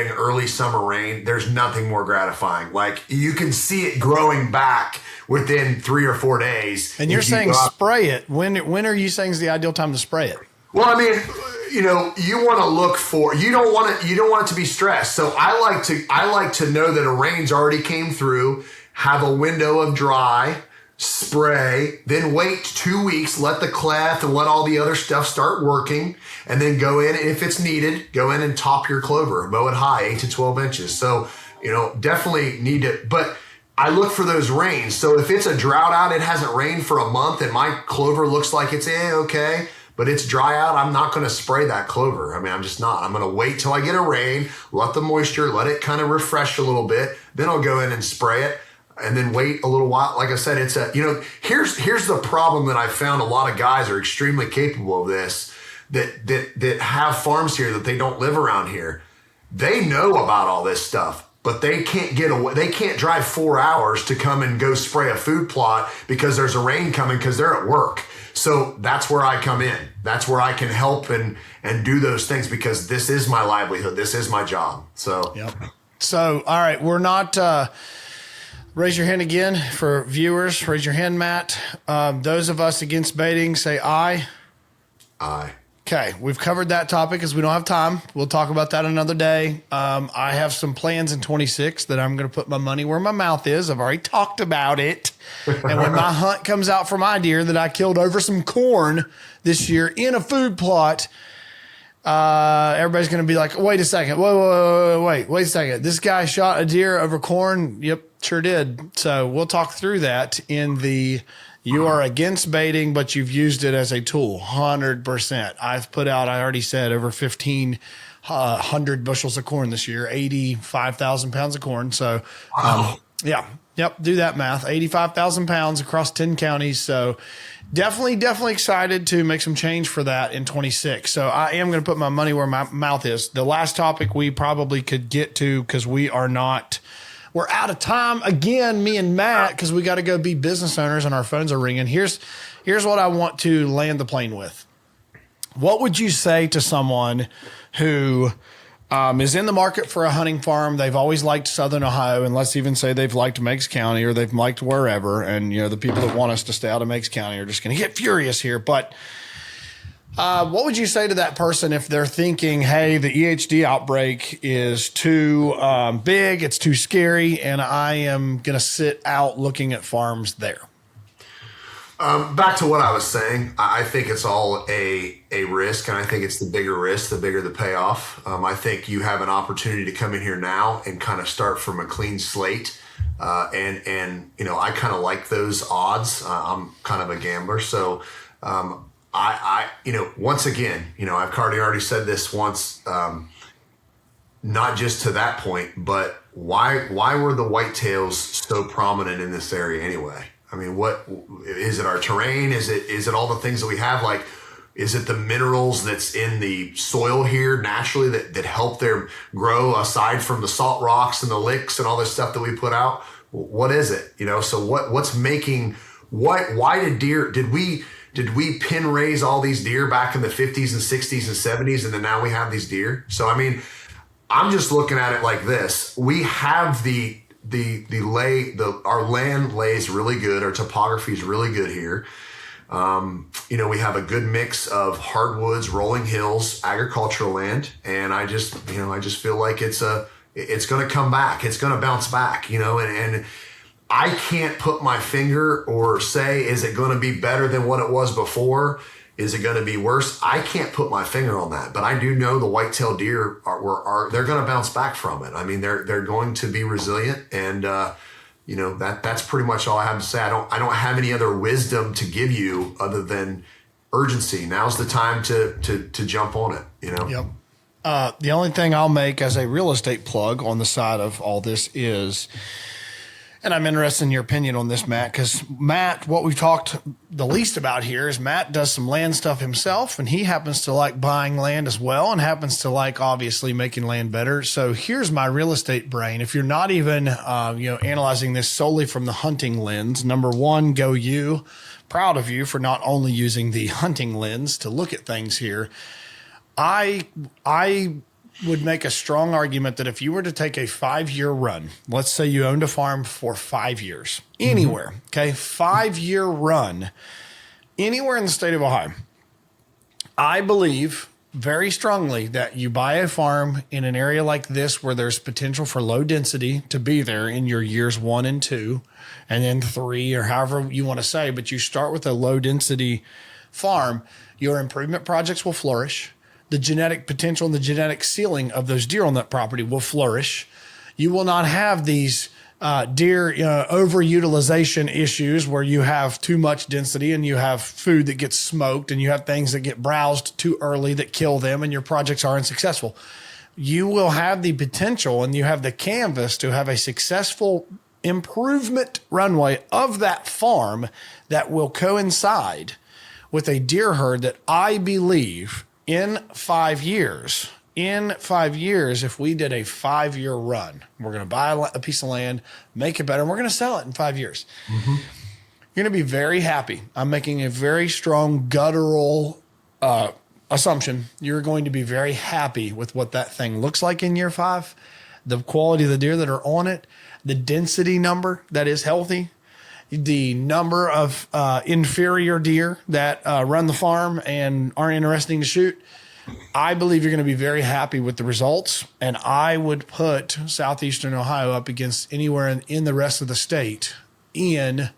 early summer rain. There's nothing more gratifying. Like you can see it growing back within 3 or 4 days. And you're saying spray it. When are you saying is the ideal time to spray it? Well, I mean, you want to look for, you don't want it to be stressed. So I like to know that a rain's already came through, have a window of dry, spray, then wait 2 weeks, let the cleft and let all the other stuff start working, and then go in, and if it's needed, go in and top your clover, mow it high, 8 to 12 inches. So, definitely need to, but I look for those rains. So if it's a drought out, it hasn't rained for a month, and my clover looks like it's okay, but it's dry out, I'm not going to spray that clover. I mean, I'm just not. I'm going to wait till I get a rain, let the moisture, let it kind of refresh a little bit. Then I'll go in and spray it, and then wait a little while. Like I said, it's here's the problem that I found. A lot of guys are extremely capable of this, that have farms here that they don't live around here. They know about all this stuff, but they can't get away. They can't drive 4 hours to come and go spray a food plot because there's a rain coming because they're at work. So that's where I come in. That's where I can help and do those things, because this is my livelihood. This is my job. So, yep. So, all right, we're not, raise your hand again for viewers. Raise your hand, Matt. Those of us against baiting, say aye. Aye. Okay, we've covered that topic because we don't have time. We'll talk about that another day. I have some plans in 26 that I'm going to put my money where my mouth is. I've already talked about it. And when my hunt comes out for my deer that I killed over some corn this year in a food plot, everybody's going to be like, wait a second. Wait a second. This guy shot a deer over corn? Yep, sure did. So we'll talk through that in the... You are against baiting, but you've used it as a tool, 100%. I've put out, I already said, over 1,500 bushels of corn this year, 85,000 pounds of corn. So, do that math, 85,000 pounds across 10 counties. So definitely excited to make some change for that in 26. So I am going to put my money where my mouth is. The last topic we probably could get to, because we're out of time again, me and Matt, because we got to go be business owners and our phones are ringing. Here's what I want to land the plane with. What would you say to someone who is in the market for a hunting farm? They've always liked Southern Ohio, and let's even say they've liked Meigs County, or they've liked wherever. And, the people that want us to stay out of Meigs County are just going to get furious here. But what would you say to that person if they're thinking, hey, the EHD outbreak is too big, it's too scary, and I am going to sit out looking at farms there? Back to what I was saying, I think it's all a risk, and I think it's the bigger risk, the bigger the payoff. I think you have an opportunity to come in here now and kind of start from a clean slate. I kind of like those odds. I'm kind of a gambler. So, once again, I've already said this once, not just to that point, but why were the whitetails so prominent in this area anyway? I mean, what is it? Our terrain? Is it all the things that we have? Like, is it the minerals that's in the soil here naturally that help them grow, aside from the salt rocks and the licks and all this stuff that we put out? What is it? So what's making, why did we pin raise all these deer back in the 50s and 60s and 70s, and then now we have these deer? So, I mean, I'm just looking at it like this. We have our land lays really good. Our topography is really good here. We have a good mix of hardwoods, rolling hills, agricultural land. And I just feel like it's going to come back. It's going to bounce back, and I can't put my finger or say, is it going to be better than what it was before? Is it going to be worse? I can't put my finger on that, but I do know the whitetail deer they're going to bounce back from it. I mean, they're going to be resilient, and that's pretty much all I have to say. I don't have any other wisdom to give you other than urgency. Now's the time to jump on it. Yep. The only thing I'll make as a real estate plug on the side of all this is, and I'm interested in your opinion on this, Matt, because Matt, what we've talked the least about here is Matt does some land stuff himself, and he happens to like buying land as well, and happens to like obviously making land better. So here's my real estate brain. If you're not even, analyzing this solely from the hunting lens, number one, go you. Proud of you for not only using the hunting lens to look at things here. I would make a strong argument that if you were to take a 5-year run, let's say you owned a farm for 5 years, anywhere, okay, 5-year run, anywhere in the state of Ohio, I believe very strongly that you buy a farm in an area like this where there's potential for low density to be there in your years 1 and 2, and then 3, or however you want to say, but you start with a low density farm, your improvement projects will flourish. The genetic potential and the genetic ceiling of those deer on that property will flourish. You will not have these deer overutilization issues where you have too much density and you have food that gets smoked and you have things that get browsed too early that kill them and your projects are unsuccessful. You will have the potential and you have the canvas to have a successful improvement runway of that farm that will coincide with a deer herd that I believe in 5 years, if we did a 5-year run, we're going to buy a piece of land, make it better, and we're going to sell it in 5 years. Mm-hmm. You're going to be very happy. I'm making a very strong guttural assumption. You're going to be very happy with what that thing looks like in year 5, the quality of the deer that are on it, the density number that is healthy, the number of inferior deer that run the farm and aren't interesting to shoot. I believe you're going to be very happy with the results, and I would put Southeastern Ohio up against anywhere in the rest of the state in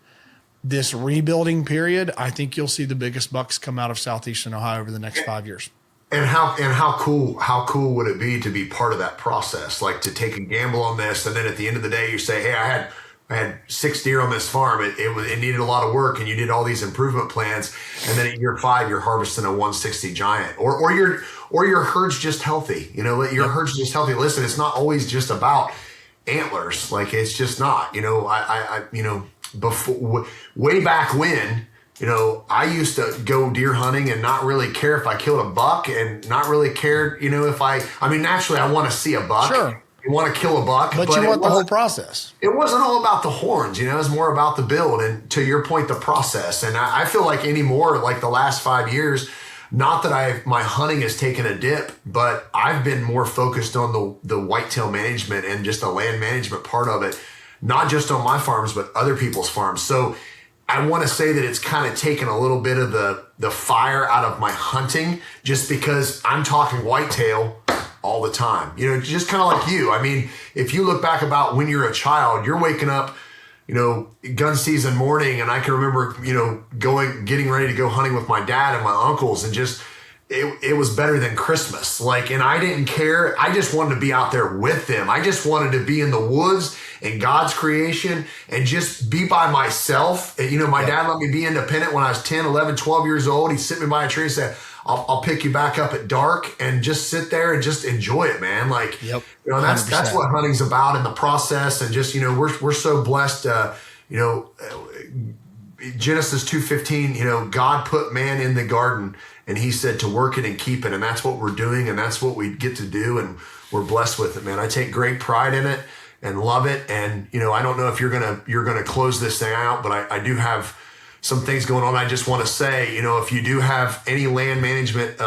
this rebuilding period. I think you'll see the biggest bucks come out of Southeastern Ohio over the next 5 years. And how cool would it be to be part of that process? Like to take a gamble on this, and then at the end of the day, you say, "Hey, I had 6 deer on this farm. It needed a lot of work, and you did all these improvement plans. And then at year 5, you're harvesting a 160 giant, or your herd's just healthy. Your herd's just healthy. Listen, it's not always just about antlers. Like it's just not. Before way back when, I used to go deer hunting and not really care if I killed a buck, and not really care, if naturally I want to see a buck. Sure. You want to kill a buck, but you want the whole process. It wasn't all about the horns, it was more about the build and, to your point, the process. And I feel like anymore, like the last 5 years, not that my hunting has taken a dip, but I've been more focused on the whitetail management and just the land management part of it, not just on my farms, but other people's farms. So I want to say that it's kind of taken a little bit of the fire out of my hunting, just because I'm talking whitetail all the time, just kind of like you. I mean, if you look back about when you're a child, you're waking up, gun season morning. And I can remember, getting ready to go hunting with my dad and my uncles, and just, it was better than Christmas. And I didn't care. I just wanted to be out there with them. I just wanted to be in the woods and God's creation and just be by myself. My dad let me be independent when I was 10, 11, 12 years old. He'd sit me by a tree and say, I'll pick you back up at dark, and just sit there and just enjoy it, man. That's what hunting's about in the process. And just, we're so blessed, Genesis 2:15, God put man in the garden and he said to work it and keep it. And that's what we're doing. And that's what we get to do. And we're blessed with it, man. I take great pride in it and love it. And, I don't know if you're going to close this thing out, but I do have some things going on. I just want to say, if you do have any land management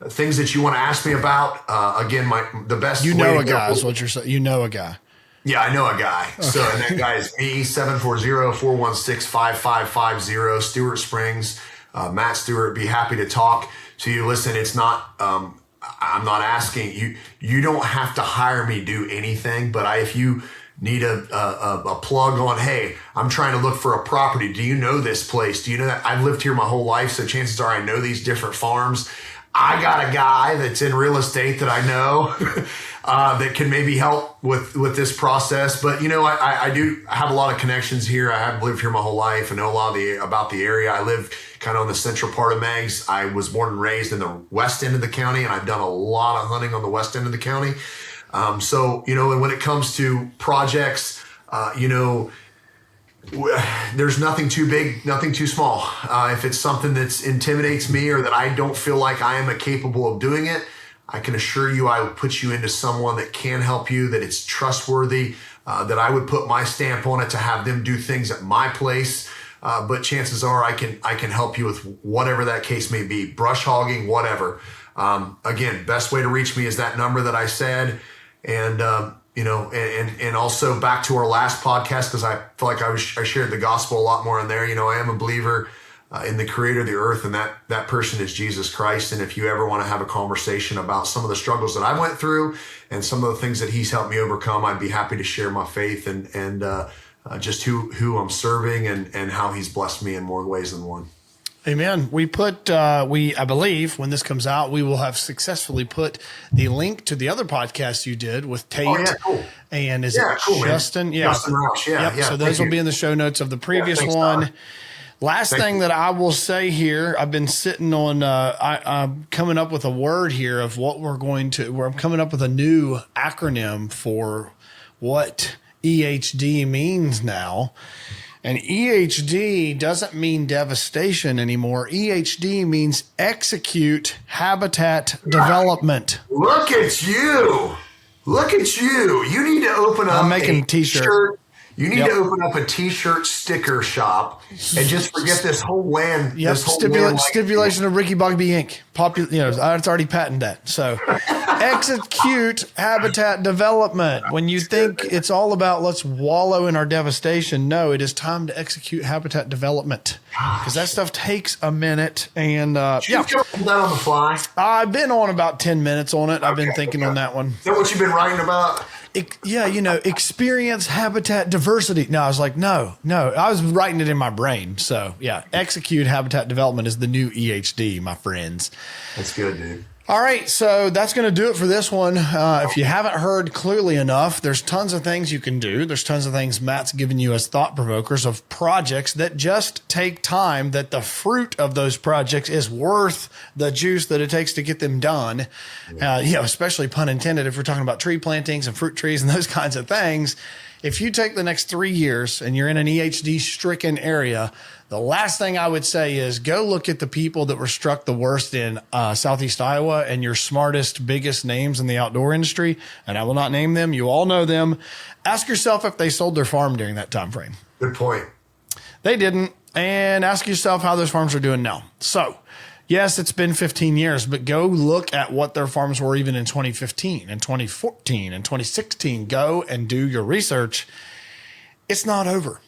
things that you want to ask me about, again, the best. A guy is what you're saying. A guy. Yeah, I know a guy. Okay. So, and that guy is me, 740-416-5550, Stewart Springs, Matt Stewart. Be happy to talk to you. Listen, it's not, I'm not asking you, you don't have to hire me do anything, but if you need a plug on, hey, I'm trying to look for a property. Do you know this place? Do you know that? I've lived here my whole life, so chances are I know these different farms. I got a guy that's in real estate that I know that can maybe help with this process. But, I do have a lot of connections here. I have lived here my whole life. I know a lot about the area. I live kind of on the central part of Meigs. I was born and raised in the west end of the county, and I've done a lot of hunting on the west end of the county. And when it comes to projects, there's nothing too big, nothing too small. If it's something that intimidates me or that I don't feel like I am capable of doing it, I can assure you I will put you into someone that can help you, that it's trustworthy, that I would put my stamp on it to have them do things at my place. But chances are I can help you with whatever that case may be, brush hogging, whatever. Again, best way to reach me is that number that I said. And, and also back to our last podcast, because I feel like I shared the gospel a lot more in there. I am a believer in the creator of the earth, and that person is Jesus Christ. And if you ever want to have a conversation about some of the struggles that I went through and some of the things that he's helped me overcome, I'd be happy to share my faith and just who I'm serving and how he's blessed me in more ways than one. Amen. We put, I believe when this comes out, we will have successfully put the link to the other podcast you did with Tate. Oh, yeah, cool. And is Yeah, it cool, Justin? Man. Yeah. Justin Roush. Yeah, yep. yeah. So those will be in the show notes of the previous one. Tyler. Last thing that I will say here, I've been sitting on, I'm coming up with a word here of what I'm coming up with a new acronym for what EHD means now. And EHD doesn't mean devastation anymore. EHD means execute habitat development. Look at you. Look at you. You need to open up I'm making a t-shirt. You need to open up a t-shirt sticker shop and just forget this whole land. Yep. This whole Stipulation of Ricky Bobby Inc. It's already patented that. So execute habitat development. When you think it's all about let's wallow in our devastation, no, it is time to execute habitat development because that stuff takes a minute. And Did you come up with that on the fly? I've been on about 10 minutes on it. I've been thinking on that one. Is that what you've been writing about? Experience habitat diversity. No, I was like, no, I was writing it in my brain. So yeah, execute habitat development is the new EHD, my friends. That's good, dude. All right. So that's going to do it for this one. If you haven't heard clearly enough, there's tons of things you can do. There's tons of things Matt's given you as thought provokers of projects that just take time, that the fruit of those projects is worth the juice that it takes to get them done. Especially pun intended, if we're talking about tree plantings and fruit trees and those kinds of things. If you take the next 3 years and you're in an EHD stricken area, the last thing I would say is go look at the people that were struck the worst in Southeast Iowa and your smartest, biggest names in the outdoor industry. And I will not name them. You all know them. Ask yourself if they sold their farm during that time frame. Good point. They didn't. And ask yourself how those farms are doing now. So yes, it's been 15 years, but go look at what their farms were even in 2015 and 2014 and 2016. Go and do your research. It's not over.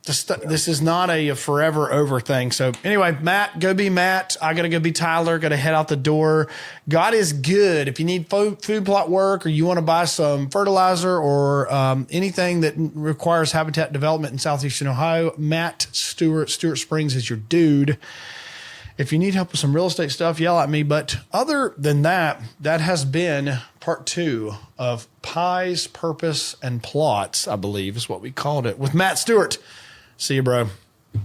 This is not a forever over thing. So anyway, Matt, go be Matt. I got to go be Tyler. Got to head out the door. God is good. If you need food plot work or you want to buy some fertilizer or anything that requires habitat development in Southeastern Ohio, Matt Stewart Springs is your dude. If you need help with some real estate stuff, yell at me. But other than that, that has been part 2 of Pies, Purpose, and Plots, I believe is what we called it, with Matt Stewart. See you, bro.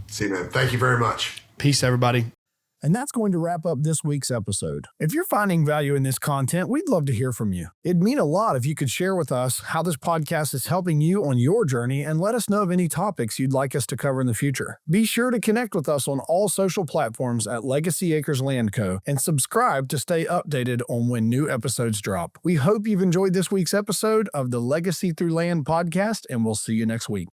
See you, man. Thank you very much. Peace, everybody. And that's going to wrap up this week's episode. If you're finding value in this content, we'd love to hear from you. It'd mean a lot if you could share with us how this podcast is helping you on your journey and let us know of any topics you'd like us to cover in the future. Be sure to connect with us on all social platforms at Legacy Acres Land Co. and subscribe to stay updated on when new episodes drop. We hope you've enjoyed this week's episode of the Legacy Through Land podcast, and we'll see you next week.